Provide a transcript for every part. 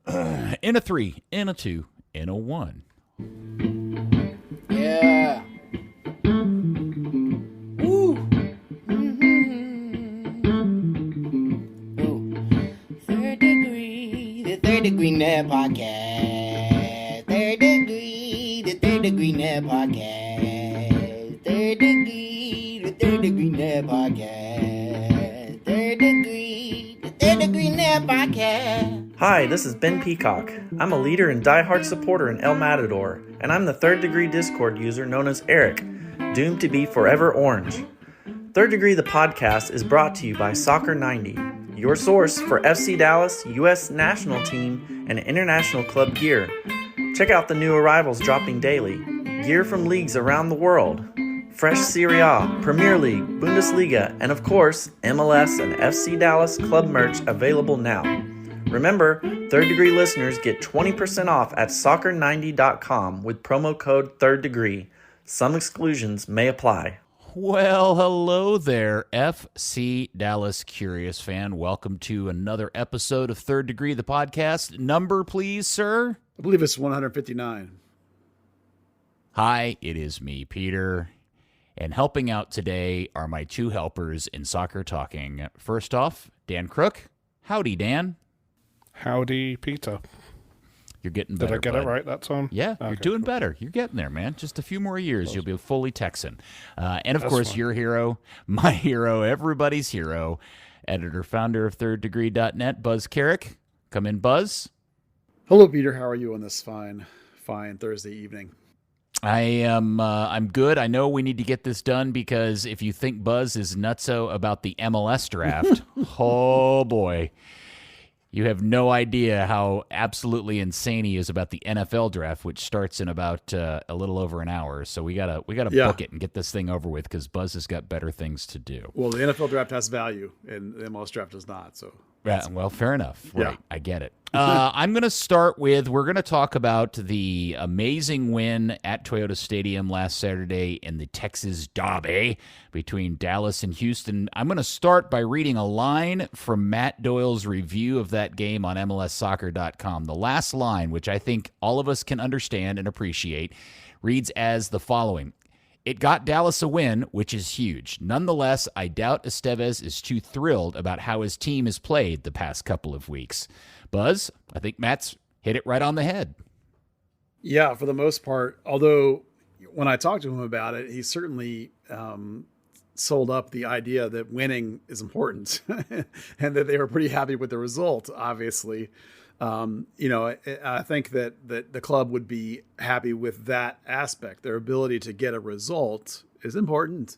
In a 3, in a 2, in a 1. Yeah. Woo. Ooh. Third Degree, the Third Degree Net Podcast. Third Degree, the Third Degree Net Podcast. Third Degree, the Third Degree Net Podcast. Third Degree, the Third Degree Net Podcast. Hi, this is Ben Peacock. I'm a leader and diehard supporter in El Matador, and I'm the Third Degree Discord user known as Eric, doomed to be forever orange. Third Degree the podcast is brought to you by Soccer 90, your source for FC Dallas, U.S. national team, and international club gear. Check out the new arrivals dropping daily, gear from leagues around the world, fresh Serie A, Premier League, Bundesliga, and of course, MLS and FC Dallas club merch available now. Remember, Third Degree listeners get 20% off at soccer90.com with promo code Third Degree. Some exclusions may apply. Well, hello there, FC Dallas Curious fan. Welcome to another episode of Third Degree, the podcast. Number, please, sir? I believe it's 159. Hi, it is me, Peter. And helping out today are my two helpers in soccer talking. First off, Dan Crooke. Howdy, Dan. Howdy, Peter. You're getting better, Did I get it right that time? Yeah, okay, you're doing cool. better. You're getting there, man. Just a few more years, you'll be fully Texan. And, of That's course, fine. your hero, my hero, everybody's hero, editor, founder of thirddegree.net, Buzz Carrick. Come in, Buzz. Hello, Peter. How are you on this fine Thursday evening? I'm good. I know we need to get this done because if you think Buzz is nutso about the MLS draft, oh boy, you have no idea how absolutely insane he is about the NFL draft, which starts in about a little over an hour. So we gotta book it and get this thing over with because Buzz has got better things to do. Well, the NFL draft has value, and the MLS draft does not. So, Yeah, well, fair enough. Right, Yeah. I get it. I'm going to start with, we're going to talk about the amazing win at Toyota Stadium last Saturday in the Texas Derby between Dallas and Houston. I'm going to start by reading a line from Matt Doyle's review of that game on MLSsoccer.com. The last line, which I think all of us can understand and appreciate, reads as the following. It got Dallas a win, which is huge. Nonetheless, I doubt Estevez is too thrilled about how his team has played the past couple of weeks. Buzz, I think Matt's hit it right on the head. yeah, for the most part, although when I talked to him about it, he certainly sold up the idea that winning is important and that they were pretty happy with the result, obviously. I think that the club would be happy with that aspect. Their ability to get a result is important,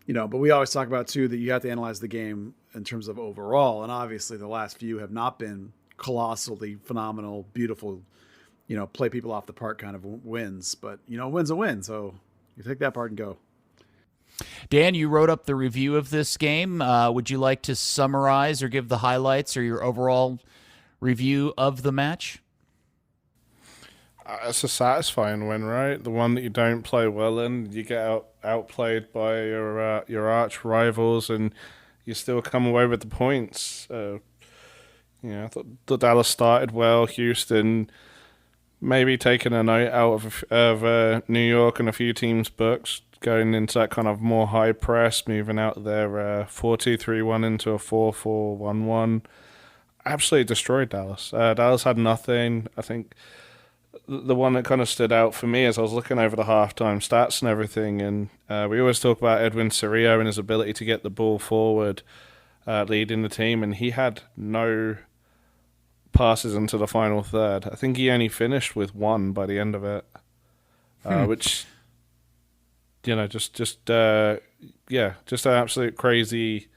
but we always talk about too, that you have to analyze the game in terms of overall. And obviously the last few have not been colossally phenomenal, beautiful, play people off the park kind of wins, but a win's a win. So you take that part and go. Dan, you wrote up the review of this game. Would you like to summarize or give the highlights or your overall review of the match? It's a satisfying win, right? The one that you don't play well in, you get outplayed by your arch rivals, and you still come away with the points. I thought the Dallas started well. Houston maybe taking a note out of New York and a few teams' books, going into that kind of more high press, moving out their 4-2-3-1 into a 4-4-1-1. Absolutely destroyed Dallas. Dallas had nothing. I think the one that kind of stood out for me as I was looking over the halftime stats and everything, and we always talk about Edwin Cerrillo and his ability to get the ball forward, leading the team, and he had no passes into the final third. I think he only finished with one by the end of it, which, just an absolute crazy.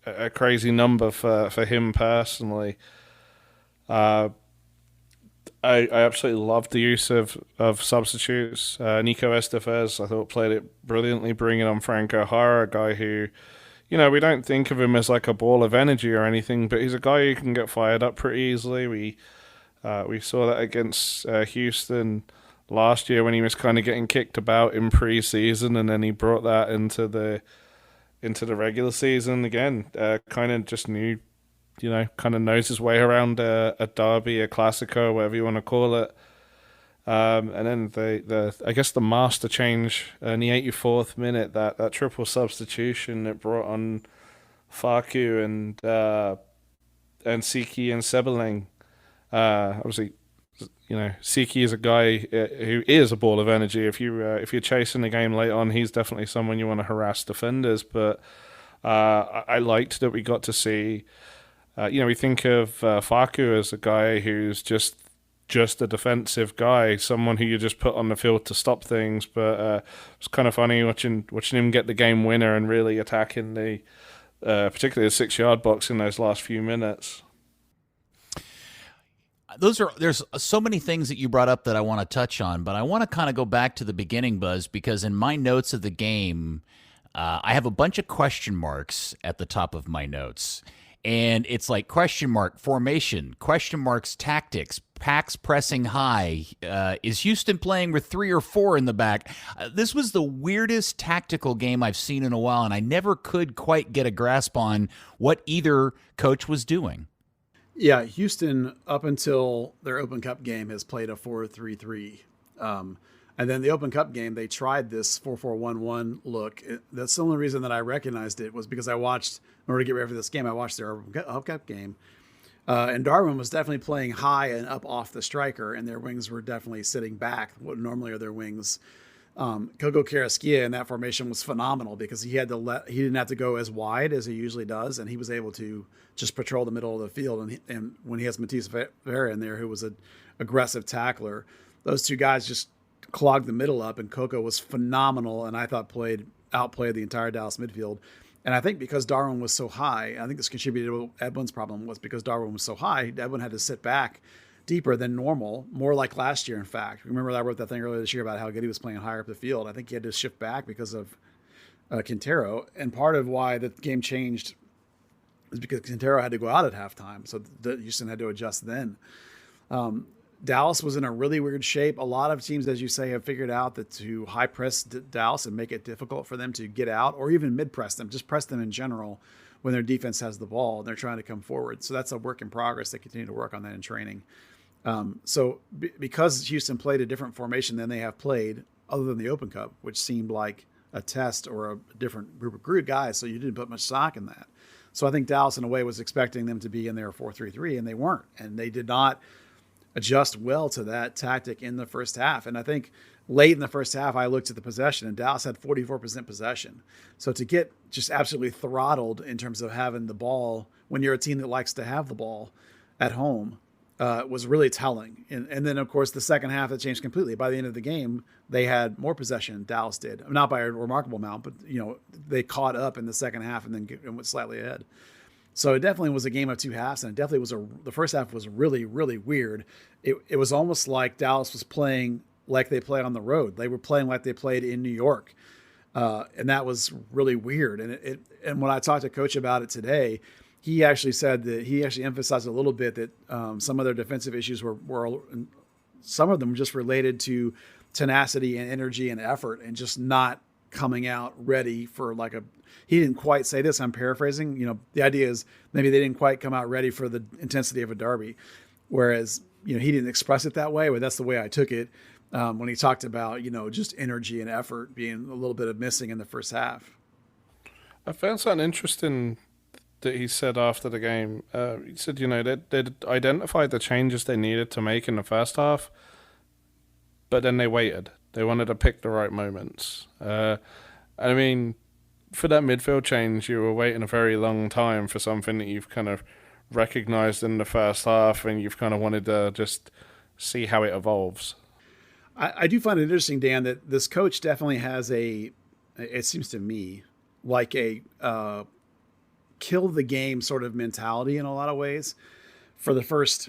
A crazy number for him personally. I absolutely loved the use of substitutes. Nico Estevez, I thought, played it brilliantly, bringing on Franco Jara, a guy who, we don't think of him as like a ball of energy or anything, but he's a guy who can get fired up pretty easily. We saw that against Houston last year when he was kind of getting kicked about in pre-season, and then he brought that into the regular season again. Kind of just knew kind of knows his way around a derby, a Clasico, whatever you want to call it. And then I guess the master change in the 84th minute, that triple substitution that brought on Facu and Siki and Sebeling. Obviously, Siki is a guy who is a ball of energy. If you're chasing the game late on, he's definitely someone you want to harass defenders. But I liked that we got to see. We think of Facu as a guy who's just a defensive guy, someone who you just put on the field to stop things. But it's kind of funny watching him get the game winner and really attacking the particularly the 6-yard box in those last few minutes. There's so many things that you brought up that I want to touch on, but I want to kind of go back to the beginning, Buzz, because in my notes of the game, I have a bunch of question marks at the top of my notes. And it's like question mark formation, question marks tactics, packs pressing high. Is Houston playing with 3 or 4 in the back? This was the weirdest tactical game I've seen in a while, and I never could quite get a grasp on what either coach was doing. Yeah, Houston, up until their Open Cup game, has played a 4-3-3. And then the Open Cup game, they tried this 4-4-1-1 look. That's the only reason that I recognized it was because in order to get ready for this game, I watched their Open Cup game. And Darwin was definitely playing high and up off the striker, and their wings were definitely sitting back, what normally are their wings. Kogo Karaskia in that formation was phenomenal because he didn't have to go as wide as he usually does, and he was able to just patrol the middle of the field. And when he has Matisse Vera in there, who was an aggressive tackler, those two guys just clogged the middle up, and Coco was phenomenal, and I thought outplayed the entire Dallas midfield. And I think because Darwin was so high, I think this contributed to Edwin's problem was because Darwin was so high, Edwin had to sit back deeper than normal, more like last year, in fact. Remember I wrote that thing earlier this year about how good he was playing higher up the field. I think he had to shift back because of Quintero. And part of why the game changed is because Quintero had to go out at halftime, so Houston had to adjust then. Dallas was in a really weird shape. A lot of teams, as you say, have figured out that to high press Dallas and make it difficult for them to get out or even mid press them, just press them in general when their defense has the ball and they're trying to come forward. So that's a work in progress. They continue to work on that in training. Because Houston played a different formation than they have played other than the Open Cup, which seemed like a test or a different group of guys, so you didn't put much stock in that. So I think Dallas, in a way, was expecting them to be in their 4-3-3, and they weren't. And they did not adjust well to that tactic in the first half. And I think late in the first half, I looked at the possession, and Dallas had 44% possession. So to get just absolutely throttled in terms of having the ball when you're a team that likes to have the ball at home was really telling. And then, of course, the second half, it changed completely. By the end of the game, they had more possession, Dallas did. Not by a remarkable amount, but they caught up in the second half and then went slightly ahead. So it definitely was a game of two halves, and it definitely was the first half was really, really weird. It was almost like Dallas was playing like they play on the road. They were playing like they played in New York, and that was really weird. And when I talked to Coach about it today, he actually said that he actually emphasized a little bit that some of their defensive issues were some of them just related to tenacity and energy and effort, and just not coming out ready for he didn't quite say this, I'm paraphrasing, the idea is maybe they didn't quite come out ready for the intensity of a derby. Whereas, he didn't express it that way, but that's the way I took it when he talked about, just energy and effort being a little bit of missing in the first half. I found something interesting that he said after the game. He said, they'd identified the changes they needed to make in the first half, but then they waited. They wanted to pick the right moments. I mean, for that midfield change, you were waiting a very long time for something that you've kind of recognized in the first half, and you've kind of wanted to just see how it evolves. I do find it interesting, Dan, that this coach definitely has it seems to me, like a kill the game sort of mentality in a lot of ways for the first,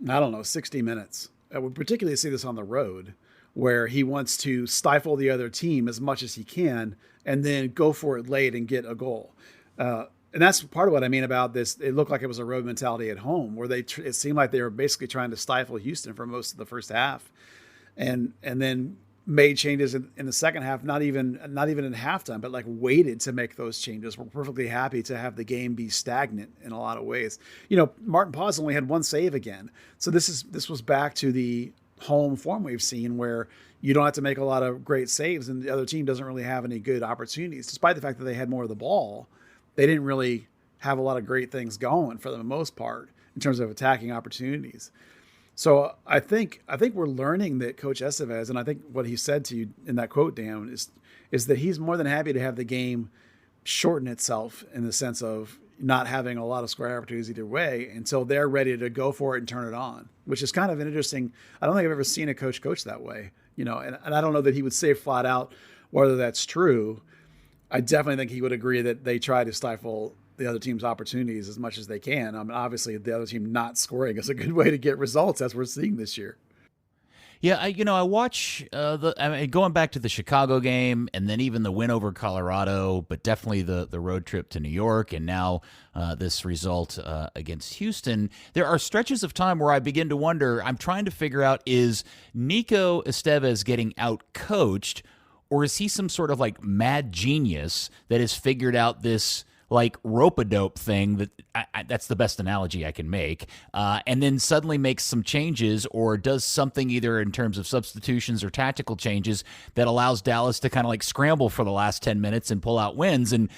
60 minutes. I would particularly see this on the road, where he wants to stifle the other team as much as he can and then go for it late and get a goal. And that's part of what I mean about this. It looked like it was a road mentality at home, where it seemed like they were basically trying to stifle Houston for most of the first half. And then made changes in the second half, not even in halftime, but like waited to make those changes. We're perfectly happy to have the game be stagnant in a lot of ways. Martin Paz only had one save again. So this was back to the home form we've seen where you don't have to make a lot of great saves and the other team doesn't really have any good opportunities. Despite the fact that they had more of the ball, they didn't really have a lot of great things going for the most part in terms of attacking opportunities. So I think we're learning that Coach Estevez, and I think what he said to you in that quote, Dan, is that he's more than happy to have the game shorten itself in the sense of not having a lot of square opportunities either way until they're ready to go for it and turn it on, which is kind of an interesting. I don't think I've ever seen a coach that way, and I don't know that he would say flat out whether that's true. I definitely think he would agree that they try to stifle the other team's opportunities as much as they can. I mean, obviously the other team not scoring is a good way to get results as we're seeing this year. Yeah, I watch going back to the Chicago game and then even the win over Colorado, but definitely the road trip to New York and now this result against Houston. There are stretches of time where I begin to wonder, I'm trying to figure out, is Nico Estevez getting out-coached, or is he some sort of like mad genius that has figured out this like rope-a-dope thing that that's the best analogy I can make, and then suddenly makes some changes or does something either in terms of substitutions or tactical changes that allows Dallas to kind of like scramble for the last 10 minutes and pull out wins. And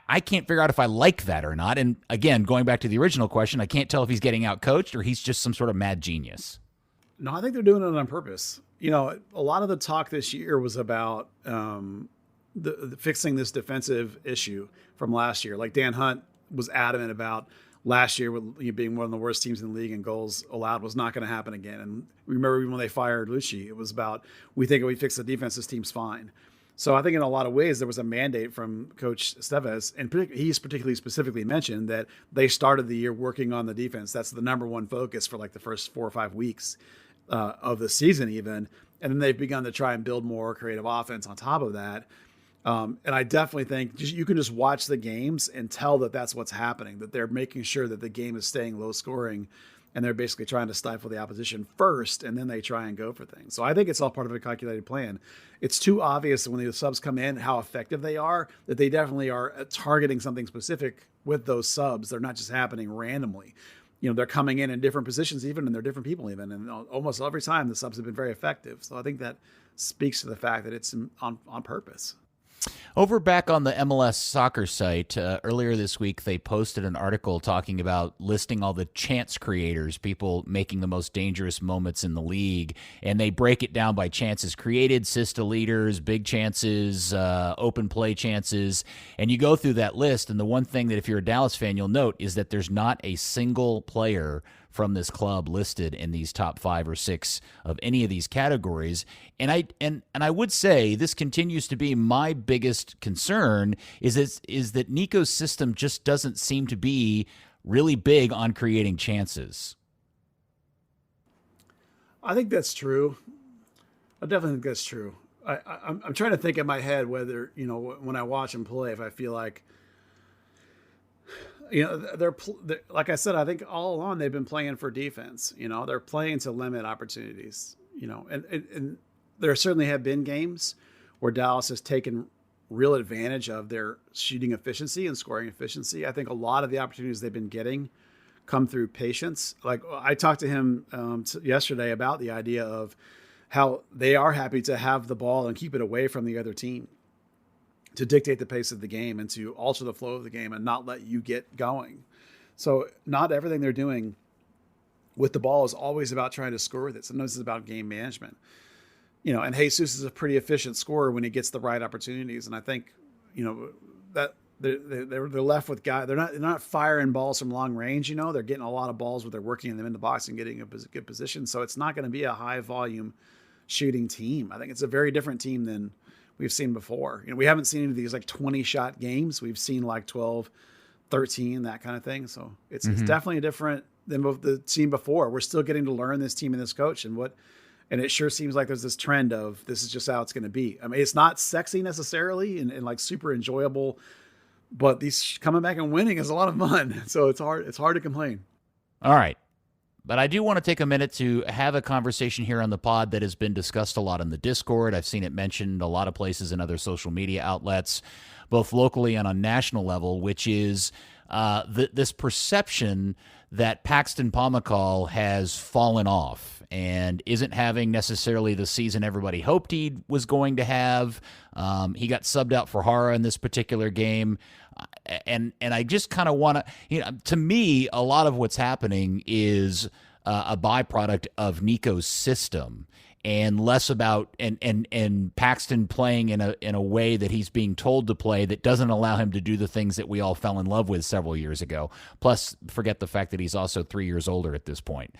I can't figure out if I like that or not. And again, going back to the original question, I can't tell if he's getting out coached or he's just some sort of mad genius. No, I think they're doing it on purpose. A lot of the talk this year was about the fixing this defensive issue from last year. Like Dan Hunt was adamant about last year with being one of the worst teams in the league and goals allowed was not going to happen again. And remember even when they fired Lucci, it was about, we think if we fix the defense, this team's fine. So I think in a lot of ways there was a mandate from Coach Estevez, and he's particularly specifically mentioned that they started the year working on the defense. That's the number one focus for like the first 4 or 5 weeks of the season even. And then they've begun to try and build more creative offense on top of that. And I definitely think you can just watch the games and tell that that's what's happening, that they're making sure that the game is staying low scoring and they're basically trying to stifle the opposition first and then they try and go for things. So I think it's all part of a calculated plan. It's too obvious when the subs come in how effective they are, that they definitely are targeting something specific with those subs. They're not just happening randomly. They're coming in different positions even, and they're different people even. And almost every time the subs have been very effective. So I think that speaks to the fact that it's on purpose. Over back on the MLS soccer site, earlier this week, they posted an article talking about listing all the chance creators, people making the most dangerous moments in the league. And they break it down by chances created, assist to leaders, big chances, open play chances. And you go through that list. And the one thing that if you're a Dallas fan, you'll note is that there's not a single player from this club listed in these top 5 or 6 of any of these categories. And I would say this continues to be my biggest concern is that Nico's system just doesn't seem to be really big on creating chances. I think that's true. I definitely think that's true. I'm trying to think in my head whether, when I watch them play, if I feel like, they're like I said, I think all along they've been playing for defense. They're playing to limit opportunities. And there certainly have been games where Dallas has taken real advantage of their shooting efficiency and scoring efficiency. I think a lot of the opportunities they've been getting come through patience. Like I talked to him yesterday about the idea of how they are happy to have the ball and keep it away from the other team, to dictate the pace of the game and to alter the flow of the game and not let you get going. So not everything they're doing with the ball is always about trying to score with it. Sometimes it's about game management. And Jesus is a pretty efficient scorer when he gets the right opportunities. And I think, that they're left with guys. They're not firing balls from long range. They're getting a lot of balls where they're working them in the box and getting a good position. So it's not going to be a high volume shooting team. I think it's a very different team than we've seen before. We haven't seen any of these like 20 shot games. We've seen like 12, 13, that kind of thing. So it's definitely different than the team before. We're still getting to learn this team and this coach and it sure seems like there's this trend of this is just how it's going to be. I mean, it's not sexy necessarily and like super enjoyable, but these coming back and winning is a lot of fun. So it's hard to complain. All right. But I do want to take a minute to have a conversation here on the pod that has been discussed a lot on the Discord. I've seen it mentioned a lot of places in other social media outlets, both locally and on national level, which is this perception that Paxton Pomykal has fallen off and isn't having necessarily the season everybody hoped he was going to have. He got subbed out for Hara in this particular game. And I just kind of want to, to me, a lot of what's happening is a byproduct of Nico's system and less about and Paxton playing in a way that he's being told to play that doesn't allow him to do the things that we all fell in love with several years ago. Plus, forget the fact that he's also 3 years older at this point.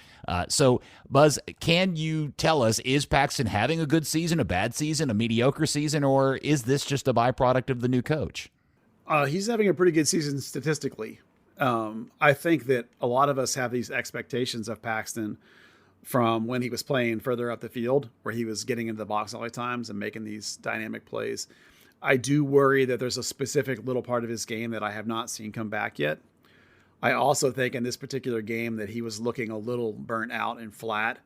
So, Buzz, can you tell us, is Paxton having a good season, a bad season, a mediocre season, or is this just a byproduct of the new coach? He's having a pretty good season statistically. I think that a lot of us have these expectations of Paxton from when he was playing further up the field, where he was getting into the box all the times and making these dynamic plays. I do worry that there's a specific little part of his game that I have not seen come back yet. I also think in this particular game that he was looking a little burnt out and flat.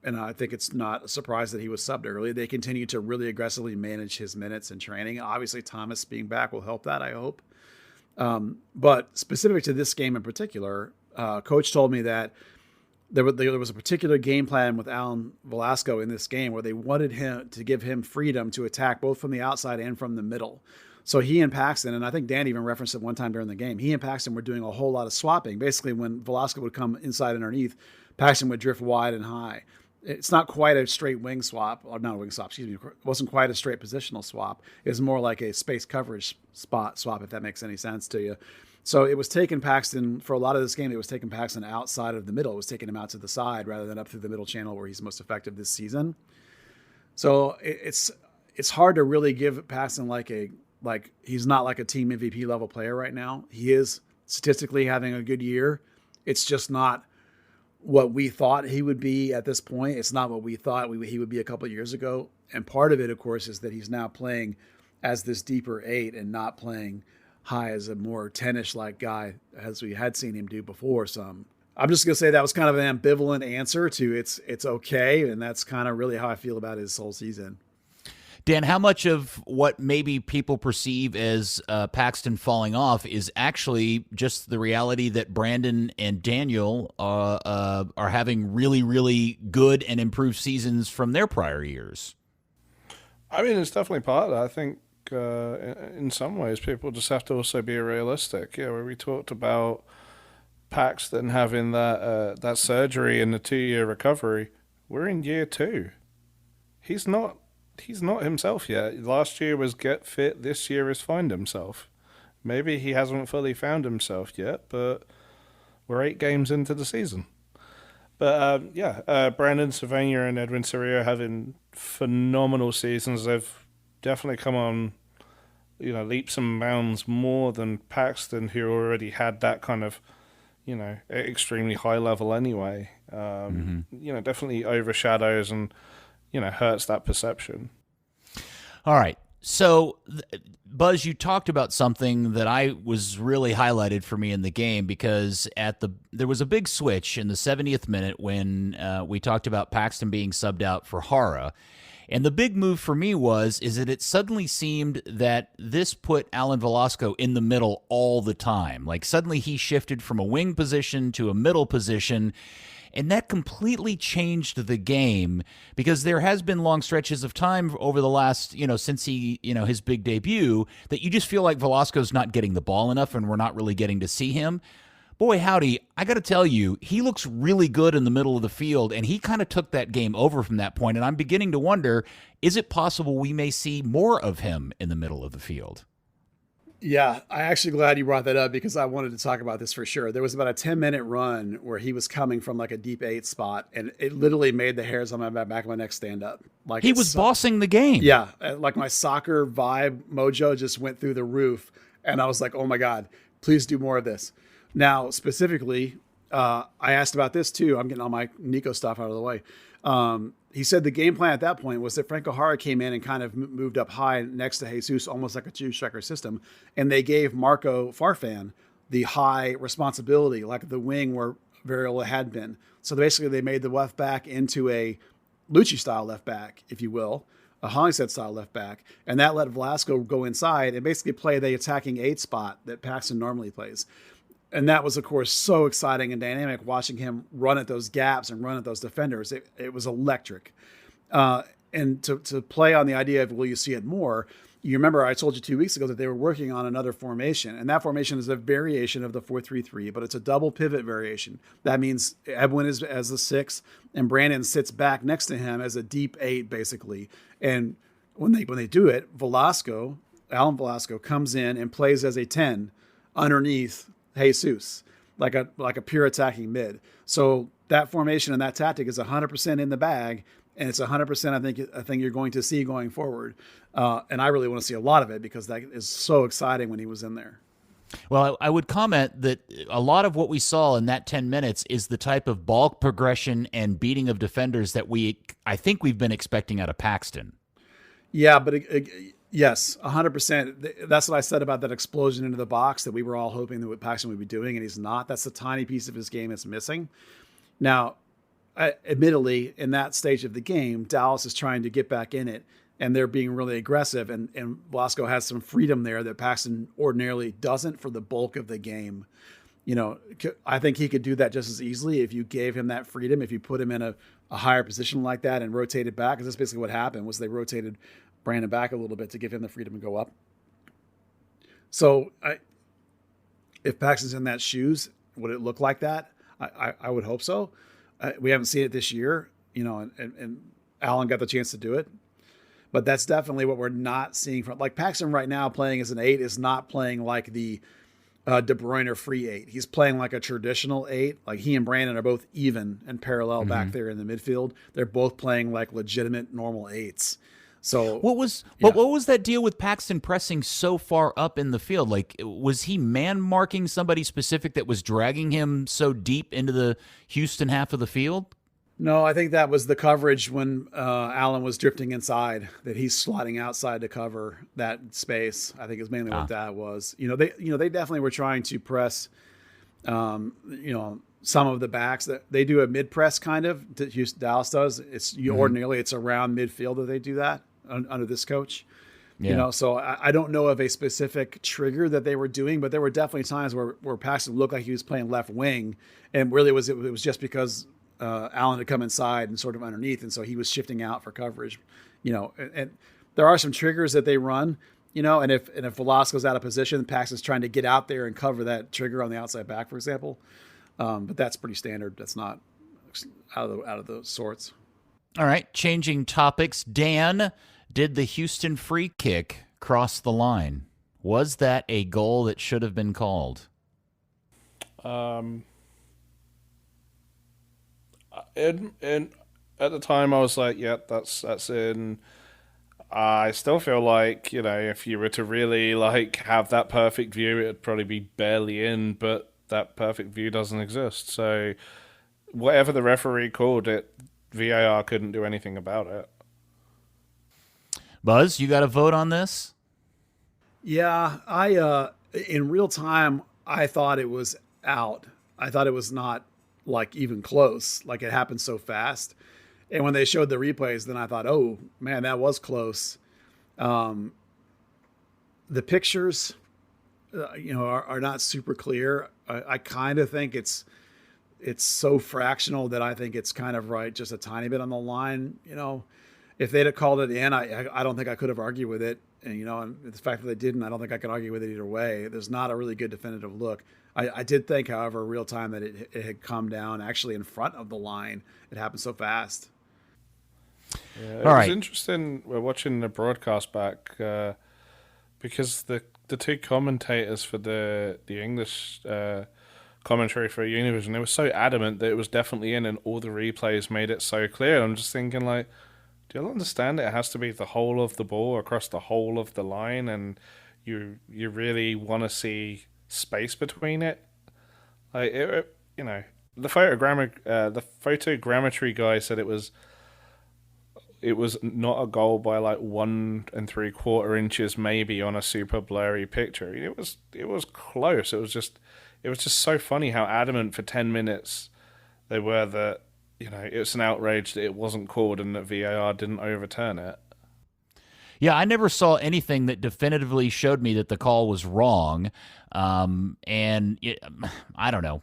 And I think it's not a surprise that he was subbed early. They continue to really aggressively manage his minutes in training. Obviously, Thomas being back will help that, I hope. But specific to this game in particular, Coach told me that there was a particular game plan with Alan Velasco in this game where they wanted him to give him freedom to attack both from the outside and from the middle. So he and Paxton, and I think Dan even referenced it one time during the game, he and Paxton were doing a whole lot of swapping. Basically, when Velasco would come inside underneath, Paxton would drift wide and high. It's not quite a straight wing swap, or not a wing swap, excuse me. It wasn't quite a straight positional swap. It was more like a space coverage spot swap, if that makes any sense to you. So it was taking Paxton, for a lot of this game, it was taking Paxton outside of the middle. It was taking him out to the side rather than up through the middle channel where he's most effective this season. So it's hard to really give Paxton like he's not like a team MVP level player right now. He is statistically having a good year. It's just not what we thought he would be at this point. It's not what we thought he would be a couple of years ago. And part of it, of course, is that he's now playing as this deeper 8 and not playing high as a more 10-ish like guy as we had seen him do before. So I'm just going to say that was kind of an ambivalent answer to it's okay. And that's kind of really how I feel about his whole season. Dan, how much of what maybe people perceive as Paxton falling off is actually just the reality that Brandon and Daniel are having really, really good and improved seasons from their prior years? I mean, it's definitely part of that. I think in some ways people just have to also be realistic. Yeah, where we talked about Paxton having that surgery and the 2-year recovery, we're in year 2. He's not himself yet. Last year was get fit. This year is find himself. Maybe he hasn't fully found himself yet, but we're 8 games into the season. But Brandon Sylvania and Edwin Serio having phenomenal seasons. They've definitely come on, leaps and bounds more than Paxton, who already had that kind of, extremely high level anyway. Definitely overshadows and hurts that perception. All right. So, Buzz, you talked about something that I was really highlighted for me in the game because there was a big switch in the 70th minute when we talked about Paxton being subbed out for Hara. And the big move for me is that it suddenly seemed that this put Alan Velasco in the middle all the time. Like suddenly he shifted from a wing position to a middle position. And that completely changed the game because there has been long stretches of time over the last, since he, his big debut, that you just feel like Velasco's not getting the ball enough and we're not really getting to see him. Boy, howdy, I got to tell you, he looks really good in the middle of the field, and he kind of took that game over from that point, and I'm beginning to wonder, is it possible we may see more of him in the middle of the field? Yeah, I'm actually glad you brought that up because I wanted to talk about this for sure. There was about a 10-minute run where he was coming from like a deep 8 spot, and it literally made the hairs on my back of my neck stand up. Like he was bossing the game. Yeah, like my soccer vibe mojo just went through the roof, and I was like, oh my God, please do more of this. Now, specifically, I asked about this too. I'm getting all my Nico stuff out of the way. He said the game plan at that point was that Franco Jara came in and kind of moved up high next to Jesus, almost like a two-striker system. And they gave Marco Farfan the high responsibility, like the wing where very well it had been. So basically they made the left back into a Lucci style left back, if you will, a Hollingshead style left back. And that let Velasco go inside and basically play the attacking 8 spot that Paxton normally plays. And that was, of course, so exciting and dynamic watching him run at those gaps and run at those defenders. It was electric. And to play on the idea of, will you see it more? You remember I told you 2 weeks ago that they were working on another formation, and that formation is a variation of the 4-3-3, but it's a double pivot variation. That means Edwin is as the 6, and Brandon sits back next to him as a deep 8, basically. And when they do it, Alan Velasco comes in and plays as a 10 underneath Jesus, like a pure attacking mid. So that formation and that tactic is 100% in the bag. And it's 100%, I think you're going to see going forward. And I really want to see a lot of it because that is so exciting when he was in there. Well, I would comment that a lot of what we saw in that 10 minutes is the type of ball progression and beating of defenders that I think we've been expecting out of Paxton. Yeah, but yes, 100%. That's what I said about that explosion into the box that we were all hoping that Paxton would be doing, and he's not. That's the tiny piece of his game that's missing. Now, admittedly, in that stage of the game, Dallas is trying to get back in it, and they're being really aggressive. And Velasco has some freedom there that Paxton ordinarily doesn't for the bulk of the game. You know, I think he could do that just as easily if you gave him that freedom, if you put him in a higher position like that and rotated back. Because that's basically what happened was they rotated Brandon back a little bit to give him the freedom to go up. So if Paxton's in that shoes, would it look like that? I would hope so. We haven't seen it this year, you know, and Allen got the chance to do it. But that's definitely what we're not seeing from, like, Paxton right now playing as an 8 is not playing like the De Bruyne free 8. He's playing like a traditional 8. Like, he and Brandon are both even and parallel back there in the midfield. They're both playing like legitimate normal 8s. So what was that deal with Paxton pressing so far up in the field? Like, was he man marking somebody specific that was dragging him so deep into the Houston half of the field? No, I think that was the coverage when Allen was drifting inside, that he's slotting outside to cover that space. I think is mainly what that was. They definitely were trying to press, some of the backs. That they do a mid press kind of. Dallas does. Ordinarily it's around midfield that they do that under this coach. Yeah. So I don't know of a specific trigger that they were doing, but there were definitely times where Paxton looked like he was playing left wing, and really it was just because Allen had come inside and sort of underneath, and so he was shifting out for coverage. And there are some triggers that they run, and if Velasco's out of position, Paxton's trying to get out there and cover that trigger on the outside back, for example. But that's pretty standard. That's not out of the sorts. All right, changing topics. Dan, did the Houston free kick cross the line? Was that a goal that should have been called? And at the time, I was like, "Yeah, that's in." I still feel like, if you were to really have that perfect view, it'd probably be barely in, but that perfect view doesn't exist. So whatever the referee called it, VAR couldn't do anything about it. Buzz, you got a vote on this? Yeah, I in real time, I thought it was out. I thought it was not even close. Like, it happened so fast. And when they showed the replays, then I thought, oh man, that was close. The pictures, are not super clear. I kind of think it's so fractional that I think it's kind of right, just a tiny bit on the line. If they'd have called it in, I don't think I could have argued with it. And the fact that they didn't, I don't think I could argue with it either way. There's not a really good definitive look. I did think, however, real time that it had come down actually in front of the line. It happened so fast. Yeah, it was interesting. We're watching the broadcast back because the two commentators for the English commentary for Univision, they were so adamant that it was definitely in, and all the replays made it so clear. I'm just thinking, do you understand it has to be the whole of the ball across the whole of the line, and you really want to see space between it? The photogrammetry guy said it was not a goal by 1 3/4 inches maybe on a super blurry picture. It was close. it was just so funny how adamant for 10 minutes they were that, it's an outrage that it wasn't called and that VAR didn't overturn it. Yeah, I never saw anything that definitively showed me that the call was wrong. I don't know.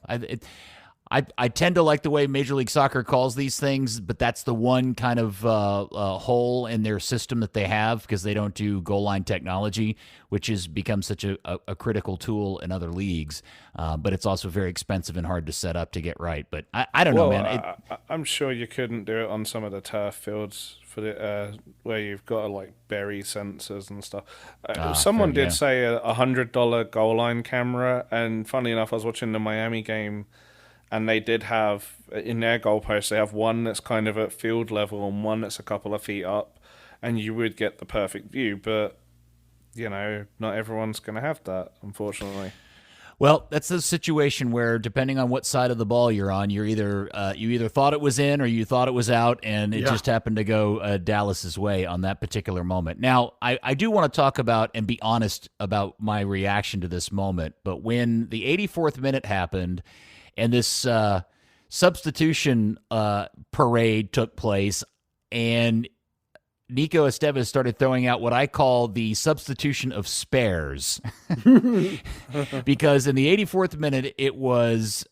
I tend to like the way Major League Soccer calls these things, but that's the one kind of hole in their system that they have, because they don't do goal line technology, which has become such a critical tool in other leagues. But it's also very expensive and hard to set up to get right. But I don't know, man. I'm sure you couldn't do it on some of the turf fields for the where you've got to like bury sensors and stuff. Someone did say a $100 goal line camera, and funny enough, I was watching the Miami game. And they did have, in their goalposts, they have one that's kind of at field level and one that's a couple of feet up. And you would get the perfect view. But, not everyone's going to have that, unfortunately. Well, that's a situation where, depending on what side of the ball you're on, you're either you either thought it was in or you thought it was out, and it just happened to go Dallas's way on that particular moment. Now, I do want to talk about and be honest about my reaction to this moment. But when the 84th minute happened, and this substitution parade took place, and Nico Estevez started throwing out what I call the substitution of spares. Because in the 84th minute, it was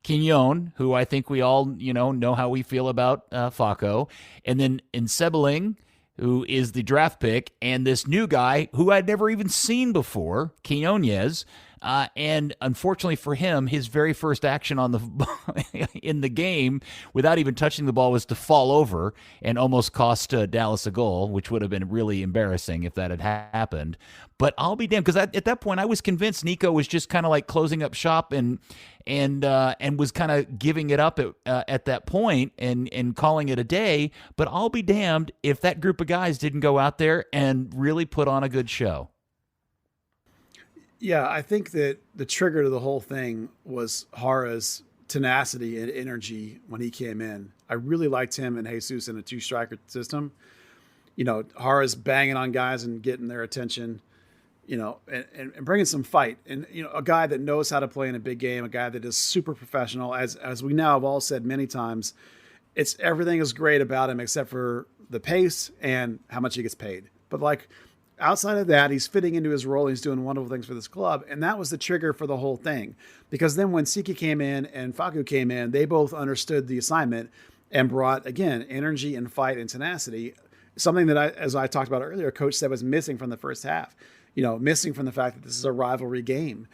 Quignon, who I think we all know how we feel about Faco, and then Nsebeling, who is the draft pick, and this new guy who I'd never even seen before, Quinones. And unfortunately for him, his very first action on the in the game, without even touching the ball, was to fall over and almost cost Dallas a goal, which would have been really embarrassing if that had happened. But I'll be damned, because at that point I was convinced Nico was just kind of like closing up shop and was kind of giving it up at that point and calling it a day. But I'll be damned if that group of guys didn't go out there and really put on a good show. Yeah, I think that the trigger to the whole thing was Hara's tenacity and energy when he came in. I really liked him and Jesus in a two-striker system. Hara's banging on guys and getting their attention, and bringing some fight. And, a guy that knows how to play in a big game, a guy that is super professional. As we now have all said many times, everything is great about him except for the pace and how much he gets paid. But outside of that, he's fitting into his role. He's doing wonderful things for this club. And that was the trigger for the whole thing. Because then when Siki came in and Facu came in, they both understood the assignment and brought, again, energy and fight and tenacity. Something that, as I talked about earlier, Coach said was missing from the first half. Missing from the fact that this is a rivalry game.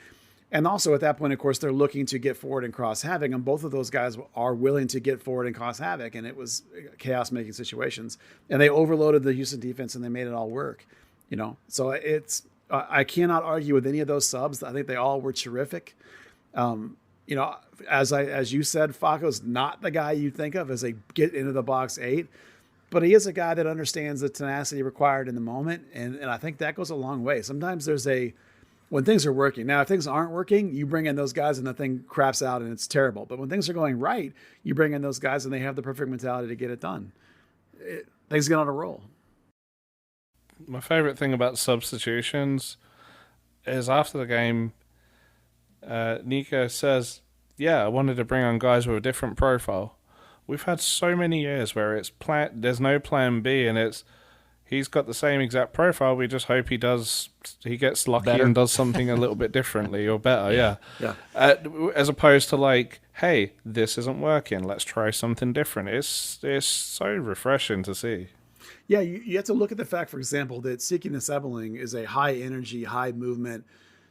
And also at that point, of course, they're looking to get forward and cause havoc. And both of those guys are willing to get forward and cause havoc. And it was chaos-making situations. And they overloaded the Houston defense and they made it all work. So I cannot argue with any of those subs. I think they all were terrific. As you said, Faco's not the guy you think of as a get into the box 8, but he is a guy that understands the tenacity required in the moment. And I think that goes a long way. Sometimes when things are working. Now, if things aren't working, you bring in those guys and the thing craps out and it's terrible. But when things are going right, you bring in those guys and they have the perfect mentality to get it done. Things get on a roll. My favorite thing about substitutions is after the game, Nico says, I wanted to bring on guys with a different profile. We've had so many years where there's no plan B and he's got the same exact profile. We just hope he gets lucky better. And does something a little bit differently or better. Yeah. As opposed to hey, this isn't working. Let's try something different. It's so refreshing to see. Yeah, you have to look at the fact, for example, that Siki Nsebeling is a high-energy, high-movement,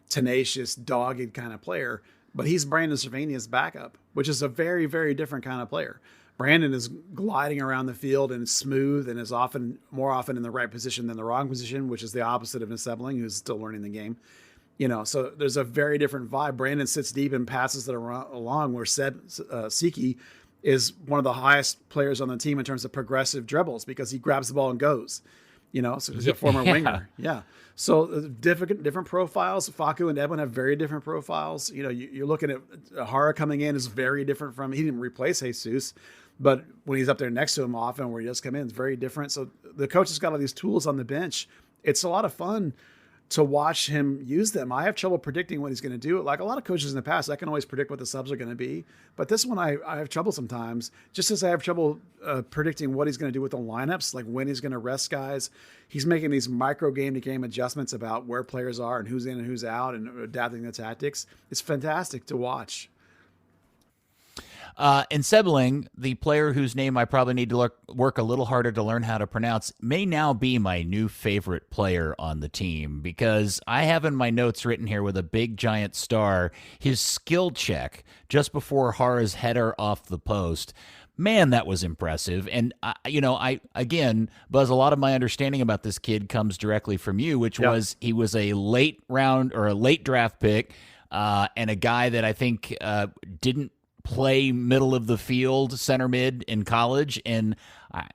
tenacious, dogged kind of player, but he's Brandon Cervania's backup, which is a very, very different kind of player. Brandon is gliding around the field and smooth and is more often in the right position than the wrong position, which is the opposite of Nsebeling, who's still learning the game. So there's a very different vibe. Brandon sits deep and passes it along, where Siki is one of the highest players on the team in terms of progressive dribbles because he grabs the ball and goes, so he's a former winger. Yeah. So different profiles. Facu and Edwin have very different profiles. You're looking at Hara coming in is very different he didn't replace Jesus, but when he's up there next to him often where he does come in, it's very different. So the coach has got all these tools on the bench. It's a lot of fun to watch him use them. I have trouble predicting what he's going to do. Like a lot of coaches in the past, I can always predict what the subs are going to be. But this one, I have trouble sometimes, just as I have trouble predicting what he's going to do with the lineups, like when he's going to rest guys. He's making these micro game-to-game adjustments about where players are and who's in and who's out and adapting the tactics. It's fantastic to watch. And Sebling, the player whose name I probably need to work a little harder to learn how to pronounce, may now be my new favorite player on the team, because I have in my notes written here with a big giant star his skill check just before Hara's header off the post. Man, that was impressive. And, I again, Buzz, a lot of my understanding about this kid comes directly from you, which was he was a late round or a late draft pick and a guy that I think didn't play middle of the field center mid in college. And, I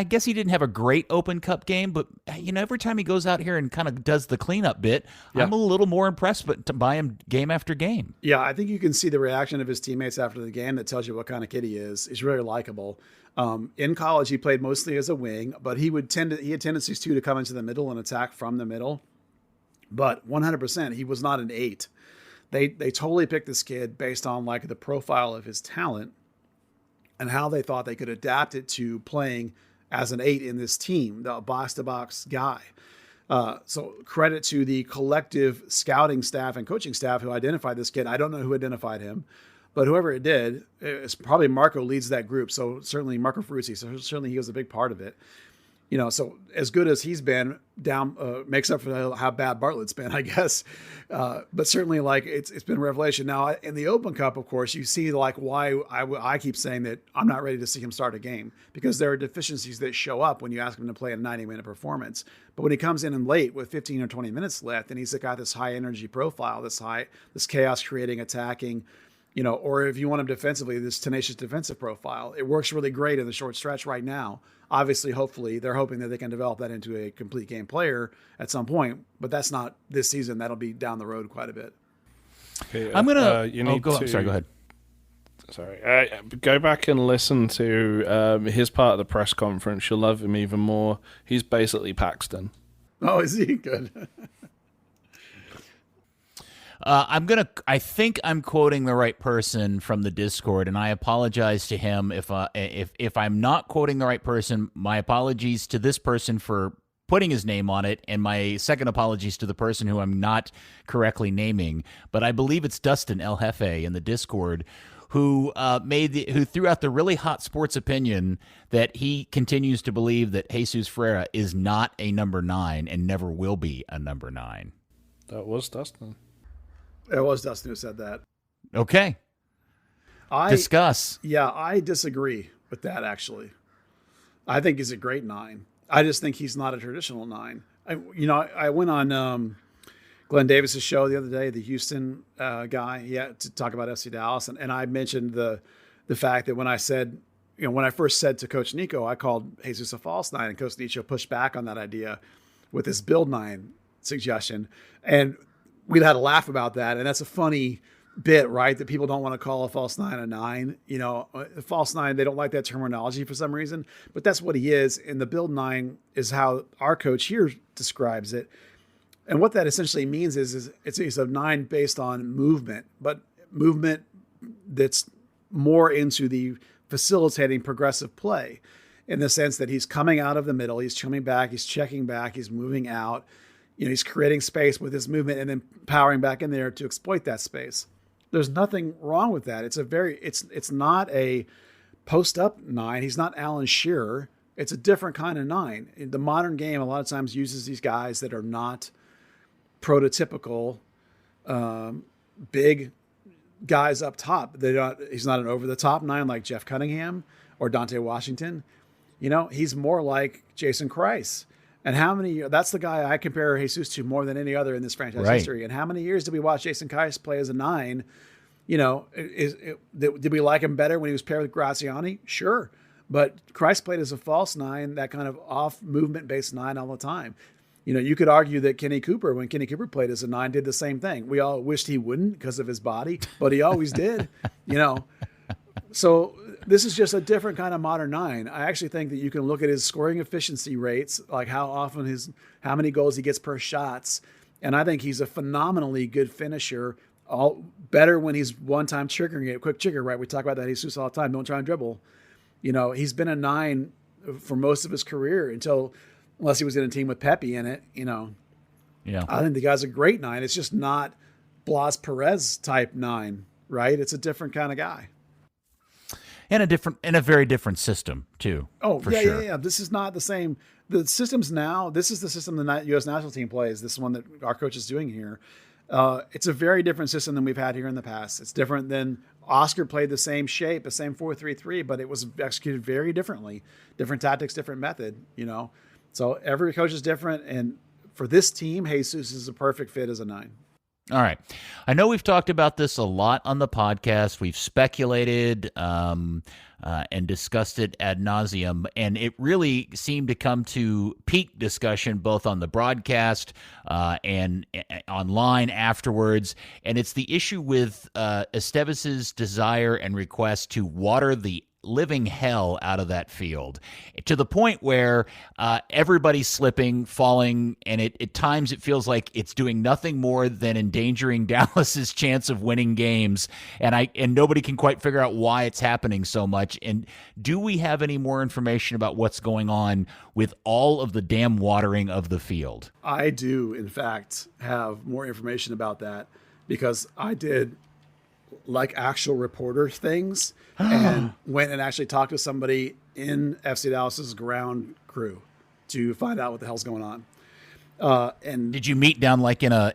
guess he didn't have a great Open Cup game, but, every time he goes out here and kind of does the cleanup bit, I'm a little more impressed by him game after game. Yeah, I think you can see the reaction of his teammates after the game that tells you what kind of kid he is. He's really likable. In college, he played mostly as a wing, but he had tendencies too to come into the middle and attack from the middle. But 100%, he was not an 8. They totally picked this kid based on like the profile of his talent and how they thought they could adapt it to playing as an 8 in this team, the box-to-box guy. So credit to the collective scouting staff and coaching staff who identified this kid. I don't know who identified him, but whoever it did, it's probably Marco leads that group. So certainly Marco Ferruzzi, so certainly he was a big part of it. So as good as he's been, makes up for how bad Bartlett's been, I guess. But certainly, like it's been a revelation. Now in the Open Cup, of course, you see like why I keep saying that I'm not ready to see him start a game, because there are deficiencies that show up when you ask him to play a 90-minute performance. But when he comes in and late with 15 or 20 minutes left, and he's got this high energy profile, this chaos creating, attacking. Or if you want him defensively, this tenacious defensive profile, it works really great in the short stretch right now. Obviously, hopefully, they're hoping that they can develop that into a complete game player at some point, but that's not this season. That'll be down the road quite a bit. Okay, I'm going to. Sorry, go ahead. Sorry. Go back and listen to his part of the press conference. You'll love him even more. He's basically Paxton. Oh, is he? Good. I think I'm quoting the right person from the Discord, and I apologize to him if I'm not quoting the right person. My apologies to this person for putting his name on it, and my second apologies to the person who I'm not correctly naming. But I believe it's Dustin El Jefe in the Discord who threw out the really hot sports opinion that he continues to believe that Jesus Ferreira is not a number 9 and never will be a number 9. That was Dustin. It was Dustin who said that. Okay. Discuss. Yeah, I disagree with that, actually. I think he's a great 9. I just think he's not a traditional 9. I went on Glenn Davis's show the other day, the Houston guy, to talk about FC Dallas, and I mentioned the fact that when I said, when I first said to Coach Nico, I called Jesus a false 9, and Coach Nico pushed back on that idea with his build 9 suggestion, and we'd had a laugh about that. And that's a funny bit, right? That people don't want to call a false 9 a 9. A false 9, they don't like that terminology for some reason, but that's what he is. And the build 9 is how our coach here describes it. And what that essentially means is it's a 9 based on movement, but movement that's more into the facilitating progressive play, in the sense that he's coming out of the middle, he's coming back, he's checking back, he's moving out. He's creating space with his movement and then powering back in there to exploit that space. There's nothing wrong with that. It's not a post up 9. He's not Alan Shearer. It's a different kind of 9. The modern game a lot of times uses these guys that are not prototypical big guys up top. He's not an over the top 9 like Jeff Cunningham or Dante Washington. He's more like Jason Kreis. And that's the guy I compare Jesus to more than any other in this franchise history. And how many years did we watch Jason Kreis play as a 9? Did we like him better when he was paired with Graziani? Sure. But Kreis played as a false 9, that kind of off movement based 9 all the time. You could argue that Kenny Cooper, when Kenny Cooper played as a 9, did the same thing. We all wished he wouldn't because of his body, but he always did, So This is just a different kind of modern 9. I actually think that you can look at his scoring efficiency rates, like how many goals he gets per shots. And I think he's a phenomenally good finisher. All better when he's one-time triggering it, quick trigger, right? We talk about that Jesus all the time. Don't try and dribble. He's been a 9 for most of his career unless he was in a team with Pepe in it. Yeah. I think the guy's a great 9. It's just not Blas Perez type 9, right? It's a different kind of guy. And a very different system too. Oh, for yeah, sure. yeah. This is not the same. The systems now, this is the system the U.S. national team plays. This is one that our coach is doing here. It's a very different system than we've had here in the past. It's different than Oscar played the same shape, the same 4-3-3, but it was executed very differently. Different tactics, different method, So every coach is different. And for this team, Jesus is a perfect fit as a 9. All right. I know we've talked about this a lot on the podcast. We've speculated and discussed it ad nauseum, and it really seemed to come to peak discussion both on the broadcast and online afterwards. And it's the issue with Esteves's desire and request to water the living hell out of that field to the point where everybody's slipping, falling, and at times it feels like it's doing nothing more than endangering Dallas's chance of winning games. And nobody can quite figure out why it's happening so much. And do we have any more information about what's going on with all of the damn watering of the field? I do, in fact, have more information about that because I did actual reporter things and went and actually talked to somebody in FC Dallas's ground crew to find out what the hell's going on. And did you meet down in a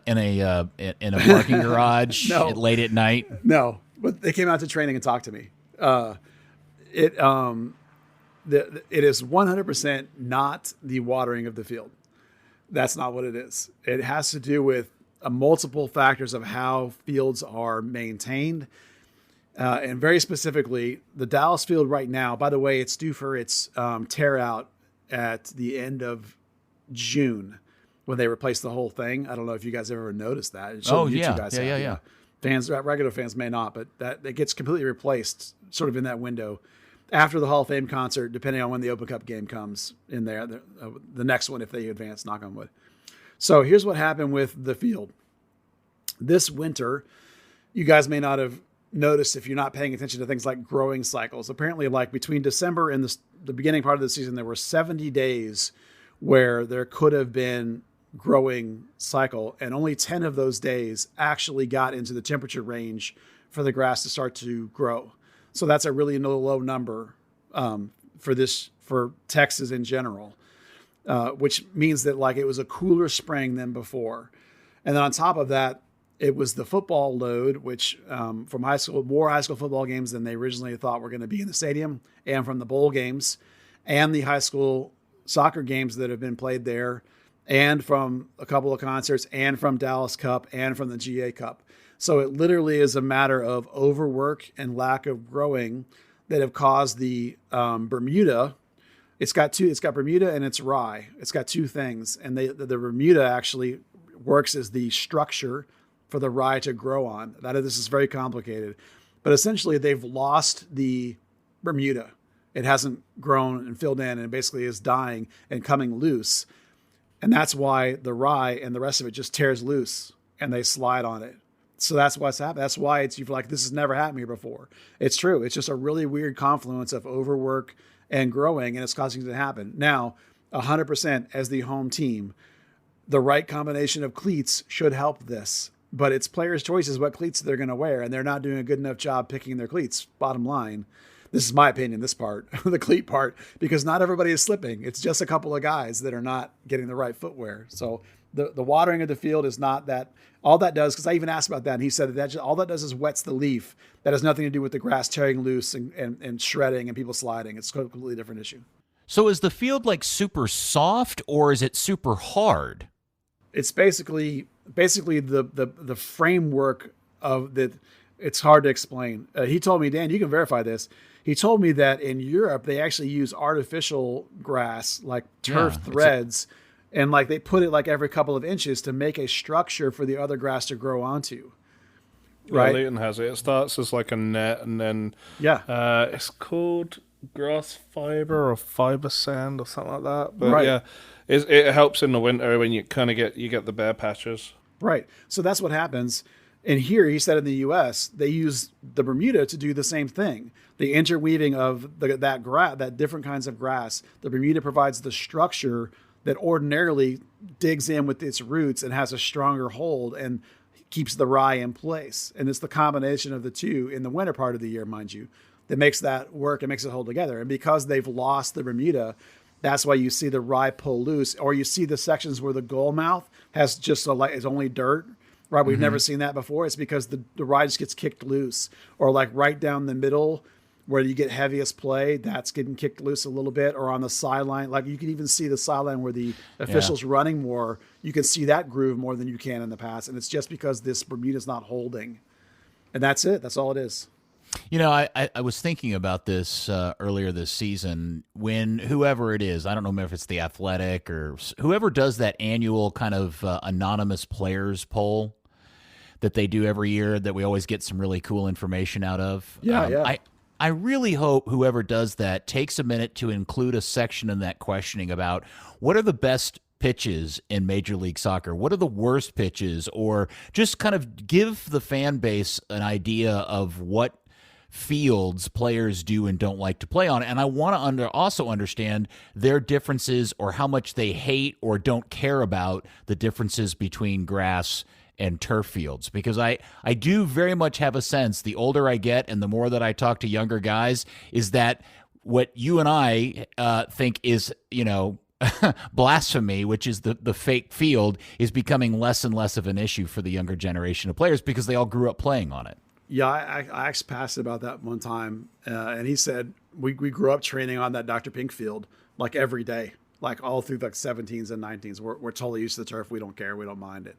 parking garage No. late at night? No, but they came out to training and talked to me. It is 100% not the watering of the field. That's not what it is. It has to do with multiple factors of how fields are maintained. And very specifically, the Dallas field right now, by the way, it's due for its tear out at the end of June when they replace the whole thing. I don't know if you guys ever noticed that. Yeah. Fans, regular fans may not, but that it gets completely replaced sort of in that window after the Hall of Fame concert, depending on when the Open Cup game comes in there, the next one, if they advance, knock on wood. So here's what happened with the field. This winter, you guys may not have noticed if you're not paying attention to things like growing cycles. Apparently, like between December and the beginning part of the season, there were 70 days where there could have been growing cycle, and only 10 of those days actually got into the temperature range for the grass to start to grow. So that's a really low number for Texas in general. Which means that it was a cooler spring than before. And then on top of that, it was the football load, which from more high school football games than they originally thought were going to be in the stadium, and from the bowl games and the high school soccer games that have been played there, and from a couple of concerts, and from Dallas Cup, and from the GA Cup. So it literally is a matter of overwork and lack of growing that have caused the Bermuda. It's got Bermuda and it's rye. It's got two things. And the Bermuda actually works as the structure for the rye to grow on. This is very complicated. But essentially, they've lost the Bermuda. It hasn't grown and filled in, and it basically is dying and coming loose. And that's why the rye and the rest of it just tears loose, and they slide on it. So that's what's happened. That's why you're like, this has never happened here before. It's true. It's just a really weird confluence of overwork and growing, and it's causing it to happen. Now, 100% as the home team, the right combination of cleats should help this. But it's players' choices what cleats they're going to wear, and they're not doing a good enough job picking their cleats, bottom line. This is my opinion, this part, the cleat part, because not everybody is slipping. It's just a couple of guys that are not getting the right footwear. So the watering of the field is not that. All that does, because I even asked about that, and he said that all that does is wets the leaf. That has nothing to do with the grass tearing loose and shredding and people sliding. It's a completely different issue. So is the field super soft, or is it super hard? It's basically the framework of that. It's hard to explain. He told me, Dan, you can verify this. He told me that in Europe, they actually use artificial grass, like turf threads, and they put it every couple of inches to make a structure for the other grass to grow onto. Right. Leighton has it. It starts as like a net, and then it's called grass fiber or fiber sand or something like that. But yeah, it helps in the winter when you kind of get the bare patches. Right. So that's what happens. And here, he said in the U.S., they use the Bermuda to do the same thing. The interweaving of that different kinds of grass. The Bermuda provides the structure that ordinarily digs in with its roots and has a stronger hold and keeps the rye in place. And it's the combination of the two in the winter part of the year, mind you, that makes that work and makes it hold together. And because they've lost the Bermuda, that's why you see the rye pull loose, or you see the sections where the goal mouth has just is only dirt. Right, we've never seen that before. It's because the rye just gets kicked loose, or like right down the middle where you get heaviest play, that's getting kicked loose a little bit, or on the sideline. Like you can even see the sideline where the official's running more. You can see that groove more than you can in the past, and it's just because this Bermuda's not holding, and that's it. That's all it is. You know, I was thinking about this earlier this season when whoever it is, I don't know if it's the Athletic or whoever does that annual kind of anonymous players poll that they do every year that we always get some really cool information out of. I really hope whoever does that takes a minute to include a section in that questioning about what are the best pitches in Major League Soccer? What are the worst pitches? Or just kind of give the fan base an idea of what fields players do and don't like to play on. And I want to also understand their differences or how much they hate or don't care about the differences between grass and turf fields, because I do very much have a sense the older I get and the more that I talk to younger guys is that what you and I think is, blasphemy, which is the fake field, is becoming less and less of an issue for the younger generation of players because they all grew up playing on it. Yeah, I asked Pastor about that one time, and he said we grew up training on that Dr. Pink field like every day, like all through like 17s and 19s. We're totally used to the turf. We don't care. We don't mind it.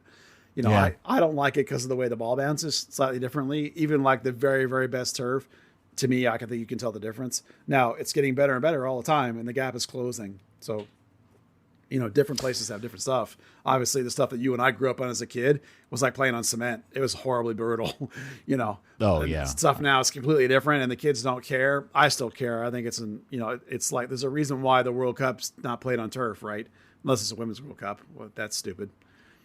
I don't like it because of the way the ball bounces slightly differently. Even like the very, very best turf, to me, I think you can tell the difference. Now, it's getting better and better all the time, and the gap is closing. So, different places have different stuff. Obviously, the stuff that you and I grew up on as a kid was like playing on cement. It was horribly brutal, Oh, yeah. Stuff now is completely different, and the kids don't care. I still care. I think it's like there's a reason why the World Cup's not played on turf, right? Unless it's a Women's World Cup. Well, that's stupid.